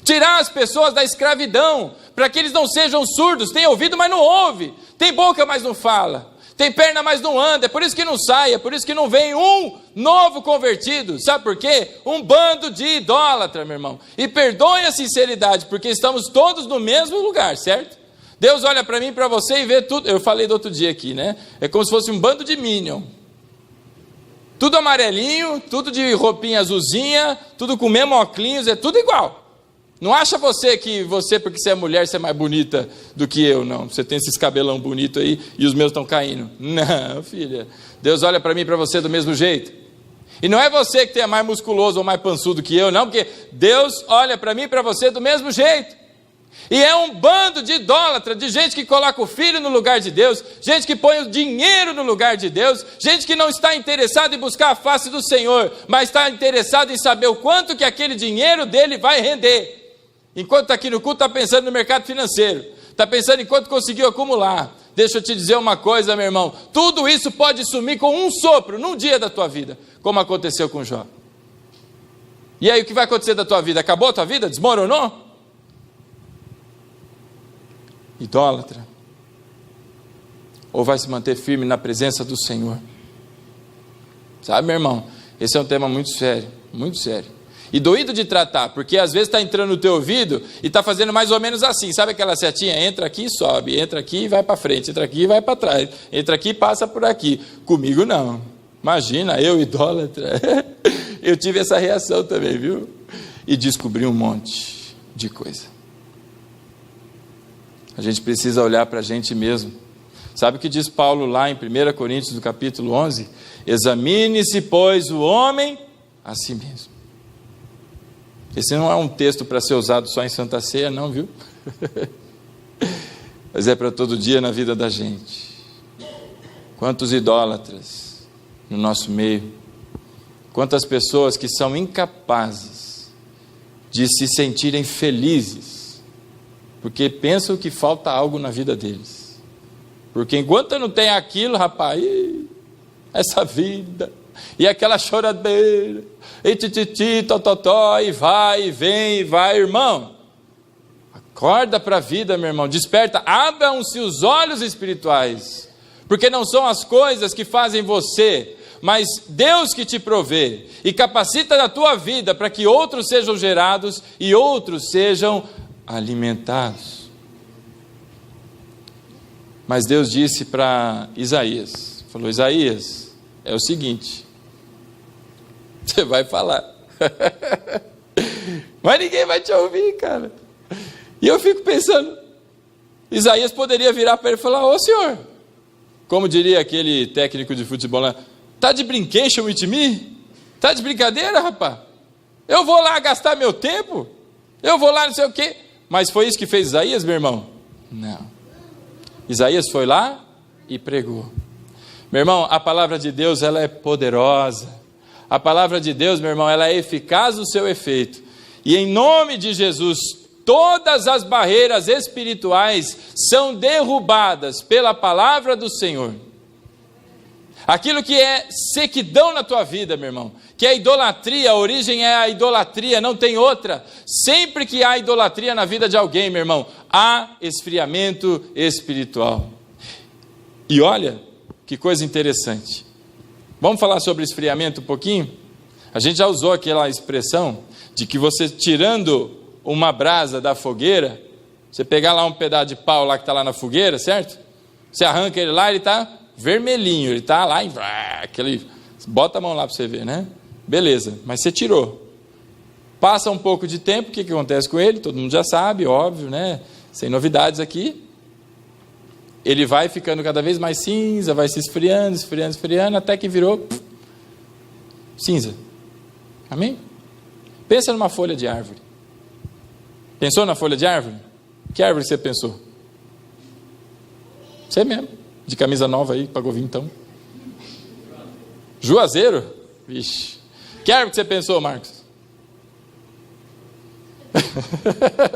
Tirar as pessoas da escravidão, para que eles não sejam surdos. Tem ouvido, mas não ouve. Tem boca, mas não fala. Tem perna, mas não anda. É por isso que não sai, é por isso que não vem um novo convertido. Sabe por quê? Um bando de idólatra, meu irmão. E perdoe a sinceridade, porque estamos todos no mesmo lugar, certo? Deus olha para mim e para você e vê tudo. Eu falei do outro dia aqui, né? É como se fosse um bando de Minion. Tudo amarelinho, tudo de roupinha azulzinha, tudo com mesmo óculos, é tudo igual. Não acha você que você, porque você é mulher, você é mais bonita do que eu, não. Você tem esses cabelão bonito aí e os meus estão caindo. Não, filha. Deus olha para mim e para você do mesmo jeito. E não é você que é mais musculoso ou mais pançudo que eu, não, porque Deus olha para mim e para você do mesmo jeito. E é um bando de idólatra, de gente que coloca o filho no lugar de Deus, gente que põe o dinheiro no lugar de Deus, gente que não está interessada em buscar a face do Senhor, mas está interessada em saber o quanto que aquele dinheiro dele vai render. Enquanto está aqui no culto, está pensando no mercado financeiro, está pensando em quanto conseguiu acumular. Deixa eu te dizer uma coisa, meu irmão: tudo isso pode sumir com um sopro, num dia da tua vida, como aconteceu com Jó. E aí, o que vai acontecer da tua vida? Acabou a tua vida? Desmoronou? Idólatra? Ou vai se manter firme na presença do Senhor? Sabe, meu irmão, esse é um tema muito sério, muito sério. E doído de tratar, porque às vezes está entrando no teu ouvido e está fazendo mais ou menos assim, sabe aquela setinha? Entra aqui e sobe, entra aqui e vai para frente, entra aqui e vai para trás, entra aqui e passa por aqui. Comigo não. Imagina, eu idólatra. Eu tive essa reação também, viu? E descobri um monte de coisa. A gente precisa olhar para a gente mesmo. Sabe o que diz Paulo lá em 1 Coríntios, no capítulo 11? Examine-se, pois, o homem a si mesmo. Esse não é um texto para ser usado só em Santa Ceia, não, viu? Mas é para todo dia na vida da gente. Quantos idólatras no nosso meio. Quantas pessoas que são incapazes de se sentirem felizes, porque pensam que falta algo na vida deles. Porque enquanto não tem aquilo, rapaz, essa vida, e aquela choradeira, e tititi, tototó, e vai, e vem, e vai, irmão. Acorda para a vida, meu irmão, desperta, abram-se os olhos espirituais, porque não são as coisas que fazem você, mas Deus que te provê, e capacita na tua vida, para que outros sejam gerados, e outros sejam alimentados. Mas Deus disse para Isaías, falou: Isaías, é o seguinte, você vai falar, mas ninguém vai te ouvir, cara. E eu fico pensando, Isaías poderia virar para ele e falar: ô senhor, como diria aquele técnico de futebol lá, tá de brincation with me? Tá de brincadeira, rapaz? Eu vou lá gastar meu tempo? Eu vou lá não sei o quê? Mas foi isso que fez Isaías, meu irmão? Não. Isaías foi lá e pregou. Meu irmão, a palavra de Deus, ela é poderosa. A palavra de Deus, meu irmão, ela é eficaz no seu efeito. E em nome de Jesus, todas as barreiras espirituais são derrubadas pela palavra do Senhor. Aquilo que é sequidão na tua vida, meu irmão, que é idolatria, a origem é a idolatria, não tem outra. Sempre que há idolatria na vida de alguém, meu irmão, há esfriamento espiritual. E olha, que coisa interessante. Vamos falar sobre esfriamento um pouquinho? A gente já usou aquela expressão de que você tirando uma brasa da fogueira, você pegar lá um pedaço de pau lá que está lá na fogueira, certo? Você arranca ele lá, ele está vermelhinho, ele está lá, bota a mão lá para você ver, né? Beleza, mas você tirou. Passa um pouco de tempo, o que acontece com ele? Todo mundo já sabe, óbvio, né? Sem novidades aqui. Ele vai ficando cada vez mais cinza, vai se esfriando, até que virou cinza. Amém? Pensa numa folha de árvore. Pensou na folha de árvore? Que árvore você pensou? Você mesmo, de camisa nova aí, pagou vintão. Juazeiro? Vixe. Que árvore que você pensou, Marcos?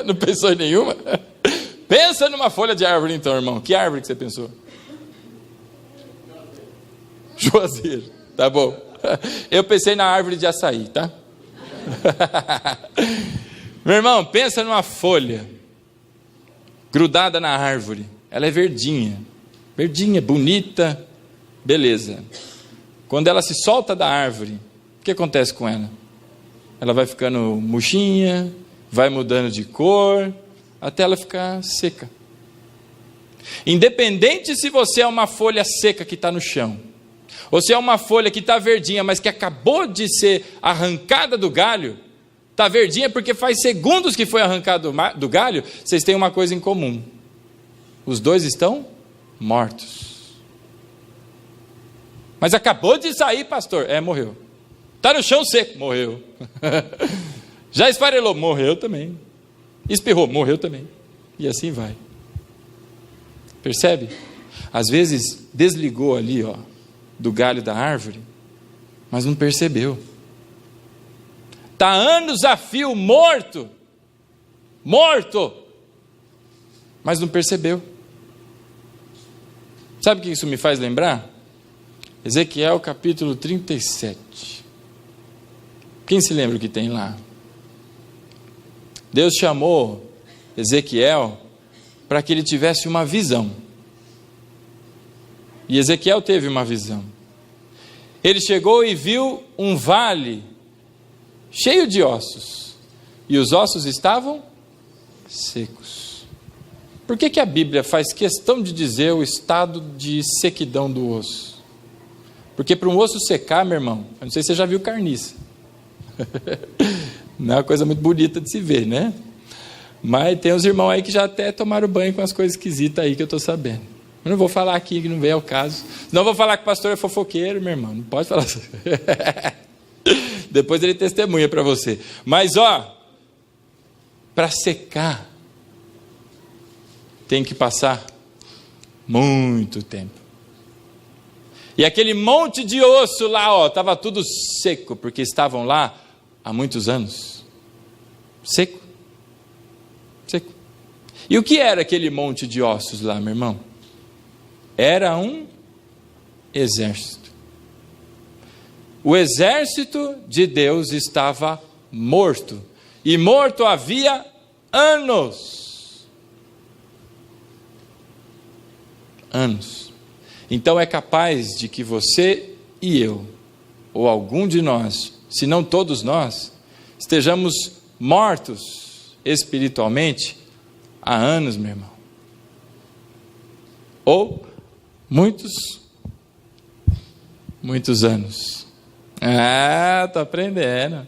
Não pensou em nenhuma? Pensa numa folha de árvore então, irmão. Que árvore que você pensou? Juazeiro, tá bom. Eu pensei na árvore de açaí, tá? Meu irmão, pensa numa folha grudada na árvore. Ela é verdinha, bonita, beleza. Quando ela se solta da árvore, o que acontece com ela? Ela vai ficando murchinha, vai mudando de cor, até ela ficar seca. Independente se você é uma folha seca que está no chão, ou se é uma folha que está verdinha, mas que acabou de ser arrancada do galho, está verdinha porque faz segundos que foi arrancado do galho, vocês têm uma coisa em comum. Os dois estão mortos. Mas acabou de sair, pastor. Morreu. Está no chão seco. Morreu. Já esfarelou. Morreu também. Espirrou. Morreu também. E assim vai. Percebe? Às vezes desligou ali, ó, do galho da árvore, mas não percebeu. Está anos a fio morto, mas não percebeu. Sabe o que isso me faz lembrar? Ezequiel capítulo 37. Quem se lembra o que tem lá? Deus chamou Ezequiel para que ele tivesse uma visão. E Ezequiel teve uma visão. Ele chegou e viu um vale cheio de ossos, e os ossos estavam secos. Por que a Bíblia faz questão de dizer o estado de sequidão do osso? Porque para um osso secar, meu irmão, eu não sei se você já viu carniça. Não é uma coisa muito bonita de se ver, né? Mas tem uns irmãos aí que já até tomaram banho com as coisas esquisitas aí que eu estou sabendo. Eu não vou falar aqui, que não vem ao caso. Não vou falar que o pastor é fofoqueiro, meu irmão. Não pode falar assim. Depois ele testemunha para você. Mas ó, para secar, tem que passar muito tempo. E aquele monte de osso lá, ó, estava tudo seco, porque estavam lá há muitos anos. Seco. E o que era aquele monte de ossos lá, meu irmão? Era um exército. O exército de Deus estava morto. E morto havia anos. Então é capaz de que você e eu, ou algum de nós, se não todos nós, estejamos mortos espiritualmente há anos, meu irmão. Ou muitos anos. Estou aprendendo.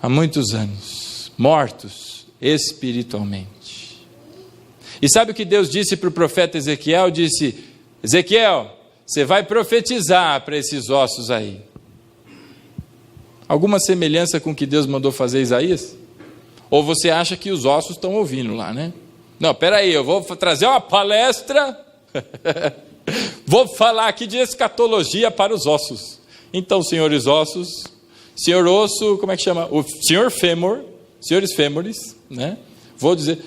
Há muitos anos, mortos espiritualmente. E sabe o que Deus disse para o profeta Ezequiel? Disse: Ezequiel, você vai profetizar para esses ossos aí. Alguma semelhança com o que Deus mandou fazer Isaías? Ou você acha que os ossos estão ouvindo lá, né? Não, peraí, eu vou trazer uma palestra, vou falar aqui de escatologia para os ossos. Então, senhores ossos, senhor osso, como é que chama? O senhor fêmur, senhores fêmures, né? vou dizer.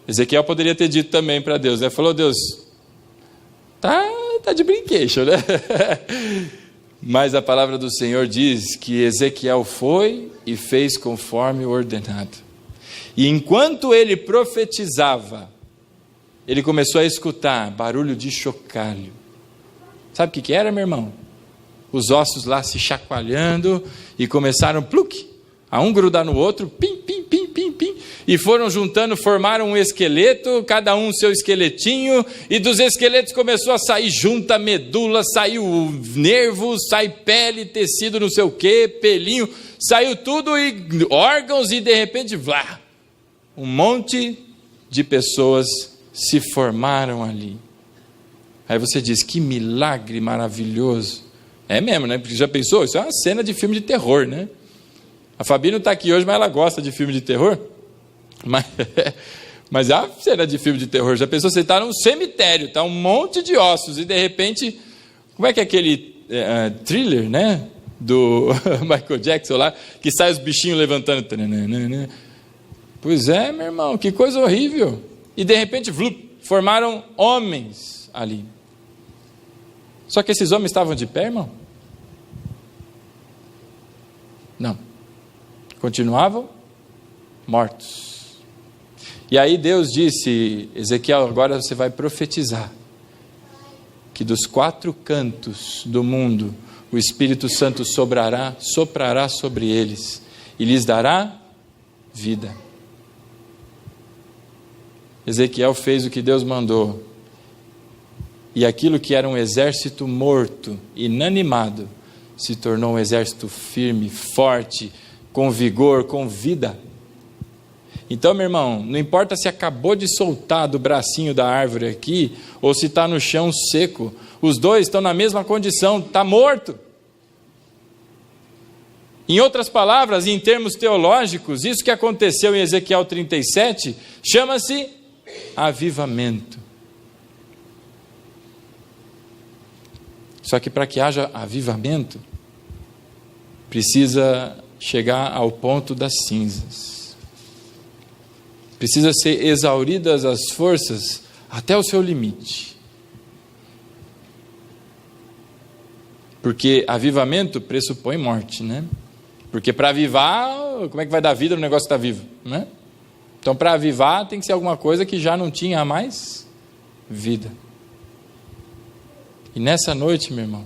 Ezequiel poderia ter dito também para Deus, né? Falou, Deus, tá de brinquedo, né? Mas a palavra do Senhor diz que Ezequiel foi e fez conforme o ordenado. E enquanto ele profetizava, ele começou a escutar barulho de chocalho. Sabe o que era, meu irmão? Os ossos lá se chacoalhando e começaram, pluc, a um grudar no outro, pim, pim, pim, pim, pim, e foram juntando, formaram um esqueleto, cada um seu esqueletinho, e dos esqueletos começou a sair junta medula, saiu nervo, sai pele, tecido não sei o que, pelinho, saiu tudo, e órgãos, e de repente, vlá, um monte de pessoas se formaram ali. Aí você diz, que milagre maravilhoso. É mesmo, né? Porque já pensou? Isso é uma cena de filme de terror, né? A Fabi não está aqui hoje, mas ela gosta de filme de terror. Mas é uma cena de filme de terror. Já pensou? Você está num cemitério, está um monte de ossos, e de repente, como é que é aquele thriller, né? Do Michael Jackson lá, que sai os bichinhos levantando. Pois é, meu irmão, que coisa horrível. E de repente, formaram homens ali. Só que esses homens estavam de pé, irmão? Não. Continuavam mortos. E aí Deus disse, Ezequiel, agora você vai profetizar que dos 4 cantos do mundo o Espírito Santo soprará sobre eles e lhes dará vida. Ezequiel fez o que Deus mandou. E aquilo que era um exército morto, inanimado, se tornou um exército firme, forte, com vigor, com vida. Então, meu irmão, não importa se acabou de soltar do bracinho da árvore aqui, ou se está no chão seco, os dois estão na mesma condição, está morto. Em outras palavras, em termos teológicos, isso que aconteceu em Ezequiel 37, chama-se avivamento. Só que para que haja avivamento, precisa chegar ao ponto das cinzas. Precisa ser exauridas as forças até o seu limite. Porque avivamento pressupõe morte, né? Porque para avivar, como é que vai dar vida no negócio que está vivo, né? Então, para avivar, tem que ser alguma coisa que já não tinha mais vida. E nessa noite, meu irmão,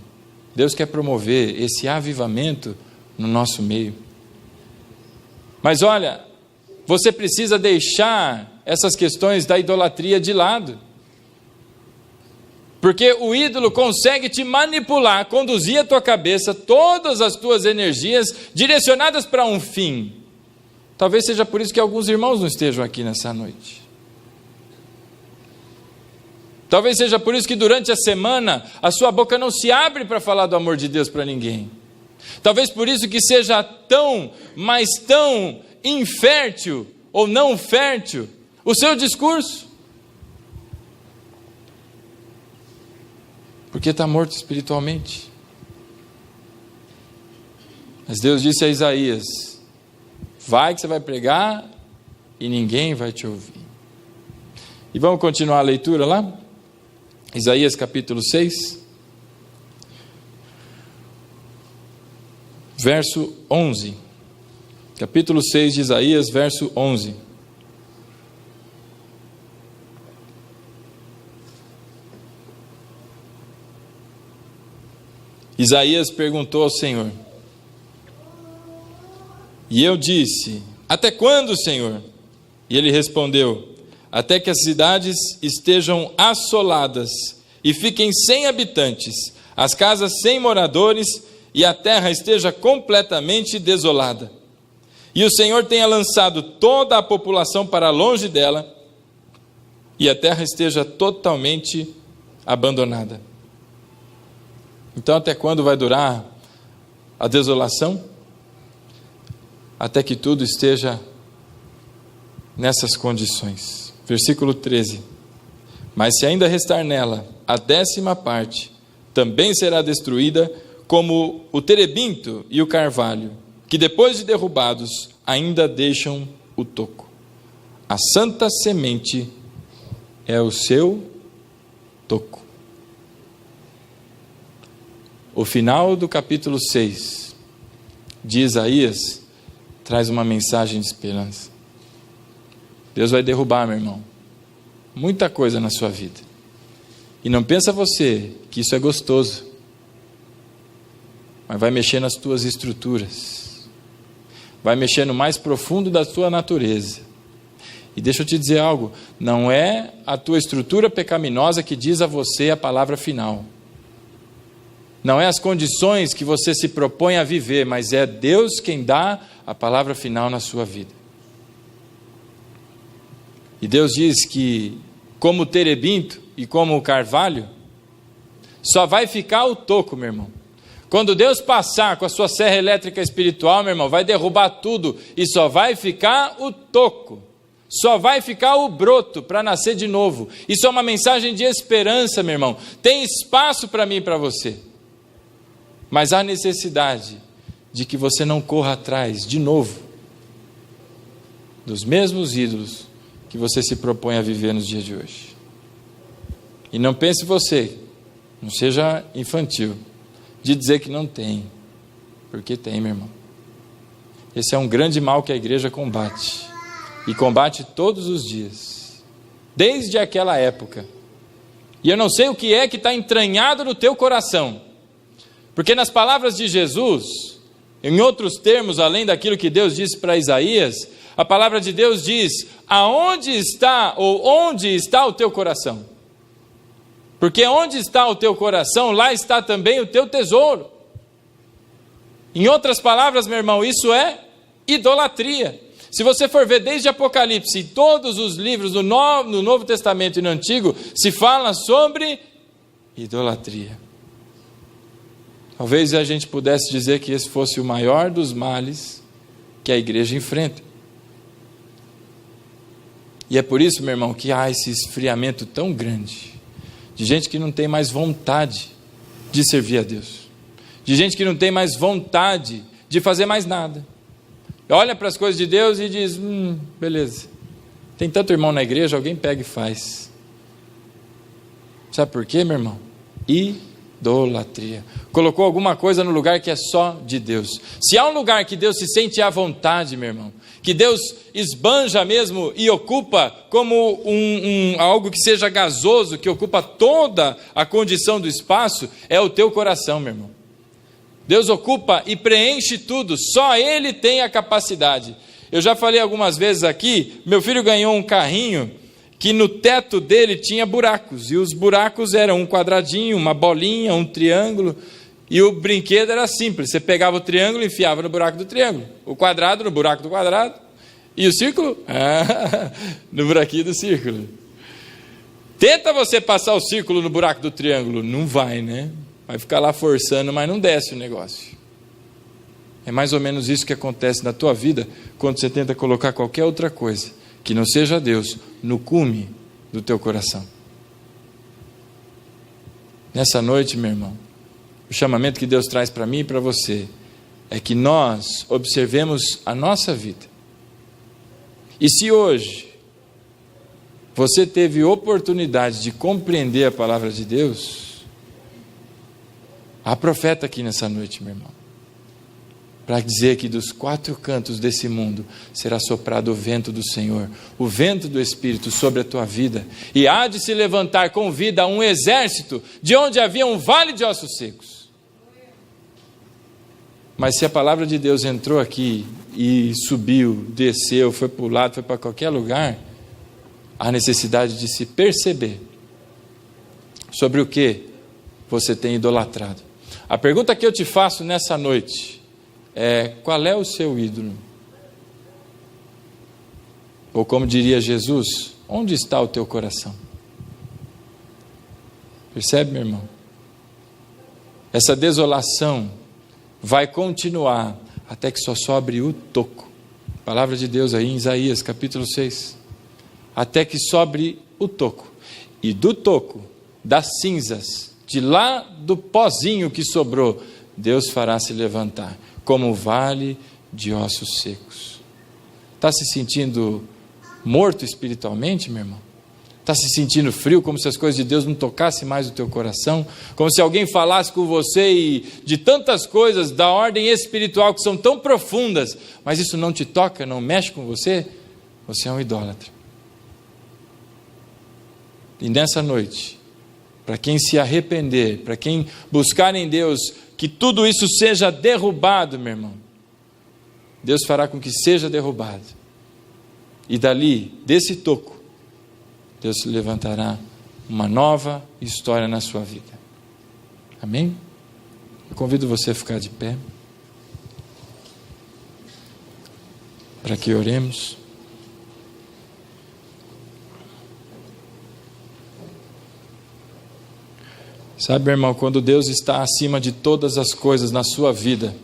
Deus quer promover esse avivamento no nosso meio. Mas olha, você precisa deixar essas questões da idolatria de lado. Porque o ídolo consegue te manipular, conduzir a tua cabeça, todas as tuas energias direcionadas para um fim. Talvez seja por isso que alguns irmãos não estejam aqui nessa noite. Talvez seja por isso que durante a semana a sua boca não se abre para falar do amor de Deus para ninguém. Talvez por isso que seja tão, mas tão infértil ou não fértil o seu discurso. Porque está morto espiritualmente. Mas Deus disse a Isaías, vai que você vai pregar e ninguém vai te ouvir. E vamos continuar a leitura lá? Isaías capítulo 6, verso 11. Capítulo 6 de Isaías, verso 11. Isaías perguntou ao Senhor, e eu disse, até quando, Senhor? E ele respondeu, até que as cidades estejam assoladas e fiquem sem habitantes, as casas sem moradores e a terra esteja completamente desolada. E o Senhor tenha lançado toda a população para longe dela e a terra esteja totalmente abandonada. Então, até quando vai durar a desolação? Até que tudo esteja nessas condições. Versículo 13. Mas se ainda restar nela a 10ª parte, também será destruída, como o terebinto e o carvalho, que depois de derrubados, ainda deixam o toco. A santa semente é o seu toco. O final do capítulo 6 de Isaías traz uma mensagem de esperança. Deus vai derrubar, meu irmão, muita coisa na sua vida. E não pensa você que isso é gostoso, mas vai mexer nas tuas estruturas, vai mexer no mais profundo da tua natureza. E deixa eu te dizer algo, não é a tua estrutura pecaminosa que diz a você a palavra final. Não é as condições que você se propõe a viver, mas é Deus quem dá a palavra final na sua vida. E Deus diz que, como o terebinto e como o carvalho, só vai ficar o toco, meu irmão. Quando Deus passar com a sua serra elétrica espiritual, meu irmão, vai derrubar tudo e só vai ficar o toco. Só vai ficar o broto para nascer de novo. Isso é uma mensagem de esperança, meu irmão. Tem espaço para mim e para você. Mas há necessidade de que você não corra atrás, de novo, dos mesmos ídolos que você se propõe a viver nos dias de hoje. E não pense você, não seja infantil, de dizer que não tem, porque tem, meu irmão. Esse é um grande mal que a igreja combate, e combate todos os dias, desde aquela época. E eu não sei o que é que está entranhado no teu coração, porque nas palavras de Jesus, em outros termos, além daquilo que Deus disse para Isaías, a palavra de Deus diz, aonde está, ou onde está o teu coração? Porque onde está o teu coração, lá está também o teu tesouro. Em outras palavras, meu irmão, isso é idolatria. Se você for ver desde Apocalipse, todos os livros no Novo Testamento e no Antigo, se fala sobre idolatria. Talvez a gente pudesse dizer que esse fosse o maior dos males que a igreja enfrenta. E é por isso, meu irmão, que há esse esfriamento tão grande, de gente que não tem mais vontade de servir a Deus, de gente que não tem mais vontade de fazer mais nada. Olha para as coisas de Deus e diz, beleza, tem tanto irmão na igreja, alguém pega e faz. Sabe por quê, meu irmão? Idolatria. Colocou alguma coisa no lugar que é só de Deus. Se há um lugar que Deus se sente à vontade, meu irmão, que Deus esbanja mesmo e ocupa como algo que seja gasoso, que ocupa toda a condição do espaço, é o teu coração, meu irmão. Deus ocupa e preenche tudo, só Ele tem a capacidade. Eu já falei algumas vezes aqui, meu filho ganhou um carrinho que no teto dele tinha buracos, e os buracos eram um quadradinho, uma bolinha, um triângulo, e o brinquedo era simples, você pegava o triângulo e enfiava no buraco do triângulo, o quadrado no buraco do quadrado, e o círculo no buraquinho do círculo. Tenta você passar o círculo no buraco do triângulo, não vai, né? Vai ficar lá forçando, mas não desce o negócio. É mais ou menos isso que acontece na tua vida, quando você tenta colocar qualquer outra coisa, que não seja Deus, no cume do teu coração. Nessa noite, meu irmão, o chamamento que Deus traz para mim e para você, é que nós observemos a nossa vida. E se hoje, você teve oportunidade de compreender a palavra de Deus, há profeta aqui nessa noite, meu irmão, para dizer que dos quatro cantos desse mundo será soprado o vento do Senhor, o vento do Espírito sobre a tua vida, e há de se levantar com vida um exército de onde havia um vale de ossos secos. Mas se a palavra de Deus entrou aqui e subiu, desceu, foi para o lado, foi para qualquer lugar, há necessidade de se perceber sobre o que você tem idolatrado. A pergunta que eu te faço nessa noite qual é o seu ídolo? Ou como diria Jesus, onde está o teu coração? Percebe, meu irmão? Essa desolação vai continuar até que só sobre o toco. Palavra de Deus aí em Isaías capítulo 6. Até que sobre o toco. E do toco, das cinzas, de lá do pozinho que sobrou, Deus fará se levantar como um vale de ossos secos. Está se sentindo morto espiritualmente, meu irmão? Está se sentindo frio, como se as coisas de Deus não tocassem mais o teu coração? Como se alguém falasse com você e de tantas coisas da ordem espiritual que são tão profundas, mas isso não te toca, não mexe com você? Você é um idólatra. E nessa noite, para quem se arrepender, para quem buscar em Deus que tudo isso seja derrubado, meu irmão, Deus fará com que seja derrubado. E dali, desse toco, Deus levantará uma nova história na sua vida. Amém? Eu convido você a ficar de pé, para que oremos. Sabe, meu irmão, quando Deus está acima de todas as coisas na sua vida,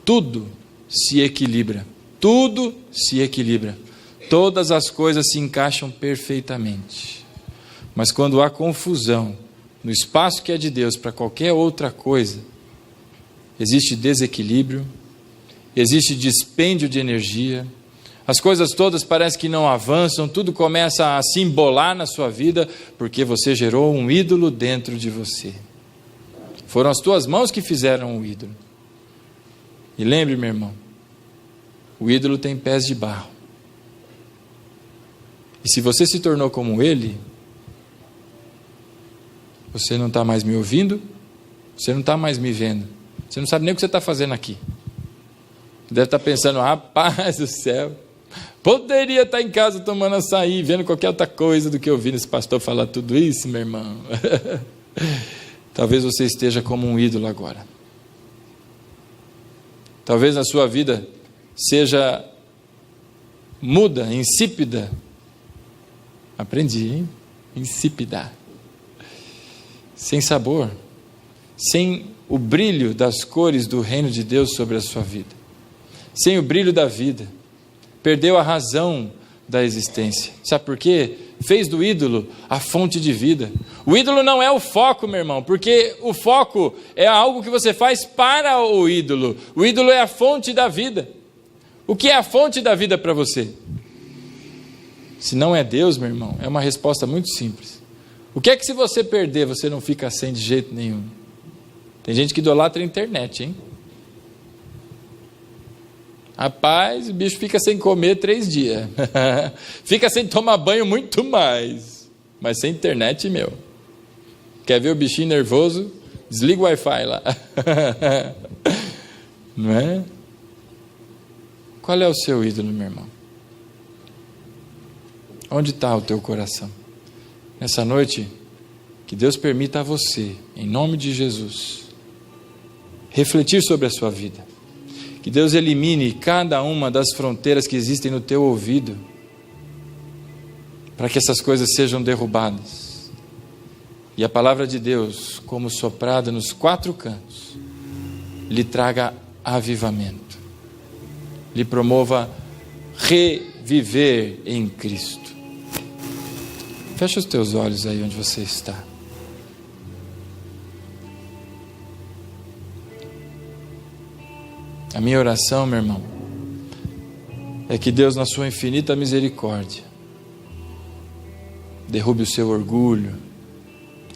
tudo se equilibra. Tudo se equilibra. Todas as coisas se encaixam perfeitamente. Mas quando há confusão no espaço que é de Deus para qualquer outra coisa, existe desequilíbrio, existe dispêndio de energia, as coisas todas parecem que não avançam, tudo começa a se embolar na sua vida, porque você gerou um ídolo dentro de você. Foram as tuas mãos que fizeram o ídolo. E lembre, meu irmão, o ídolo tem pés de barro. E se você se tornou como ele, você não está mais me ouvindo, você não está mais me vendo, você não sabe nem o que você está fazendo aqui. Deve estar pensando, rapaz do céu, poderia estar em casa tomando açaí, vendo qualquer outra coisa do que eu ouvi nesse pastor falar tudo isso, meu irmão. Talvez você esteja como um ídolo agora. Talvez a sua vida seja muda, insípida. Aprendi, hein? Insípida. Sem sabor. Sem o brilho das cores do reino de Deus sobre a sua vida. Sem o brilho da vida. Perdeu a razão da existência. Sabe por quê? Fez do ídolo a fonte de vida. O ídolo não é o foco, meu irmão, porque o foco é algo que você faz para o ídolo. O ídolo é a fonte da vida. O que é a fonte da vida para você? Se não é Deus, meu irmão, é uma resposta muito simples. O que é que se você perder, você não fica sem de jeito nenhum? Tem gente que idolatra a internet, hein? Rapaz, o bicho fica sem comer 3 dias. Fica sem tomar banho muito mais. Mas sem internet, meu. Quer ver o bichinho nervoso? Desliga o Wi-Fi lá. Não é? Qual é o seu ídolo, meu irmão? Onde está o teu coração? Nessa noite, que Deus permita a você, em nome de Jesus, refletir sobre a sua vida. Que Deus elimine cada uma das fronteiras que existem no teu ouvido, para que essas coisas sejam derrubadas. E a palavra de Deus, como soprada nos 4 cantos, lhe traga avivamento, lhe promova reviver em Cristo. Fecha os teus olhos aí onde você está. A minha oração, meu irmão, é que Deus, na sua infinita misericórdia, derrube o seu orgulho,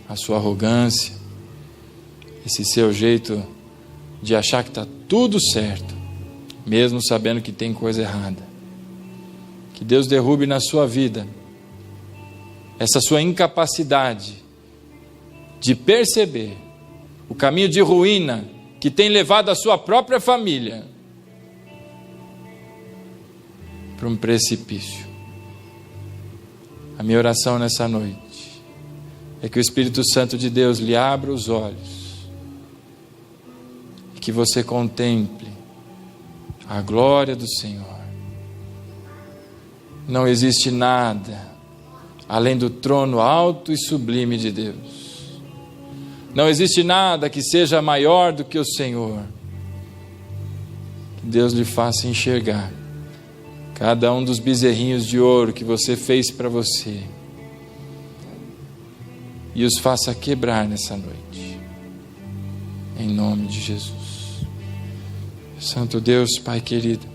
a sua arrogância, esse seu jeito de achar que está tudo certo, mesmo sabendo que tem coisa errada. Que Deus derrube na sua vida essa sua incapacidade de perceber o caminho de ruína que tem levado a sua própria família para um precipício. A minha oração nessa noite é que o Espírito Santo de Deus lhe abra os olhos e que você contemple a glória do Senhor. Não existe nada além do trono alto e sublime de Deus. Não existe nada que seja maior do que o Senhor. Que Deus lhe faça enxergar cada um dos bezerrinhos de ouro que você fez para você e os faça quebrar nessa noite. Em nome de Jesus. Santo Deus, Pai querido,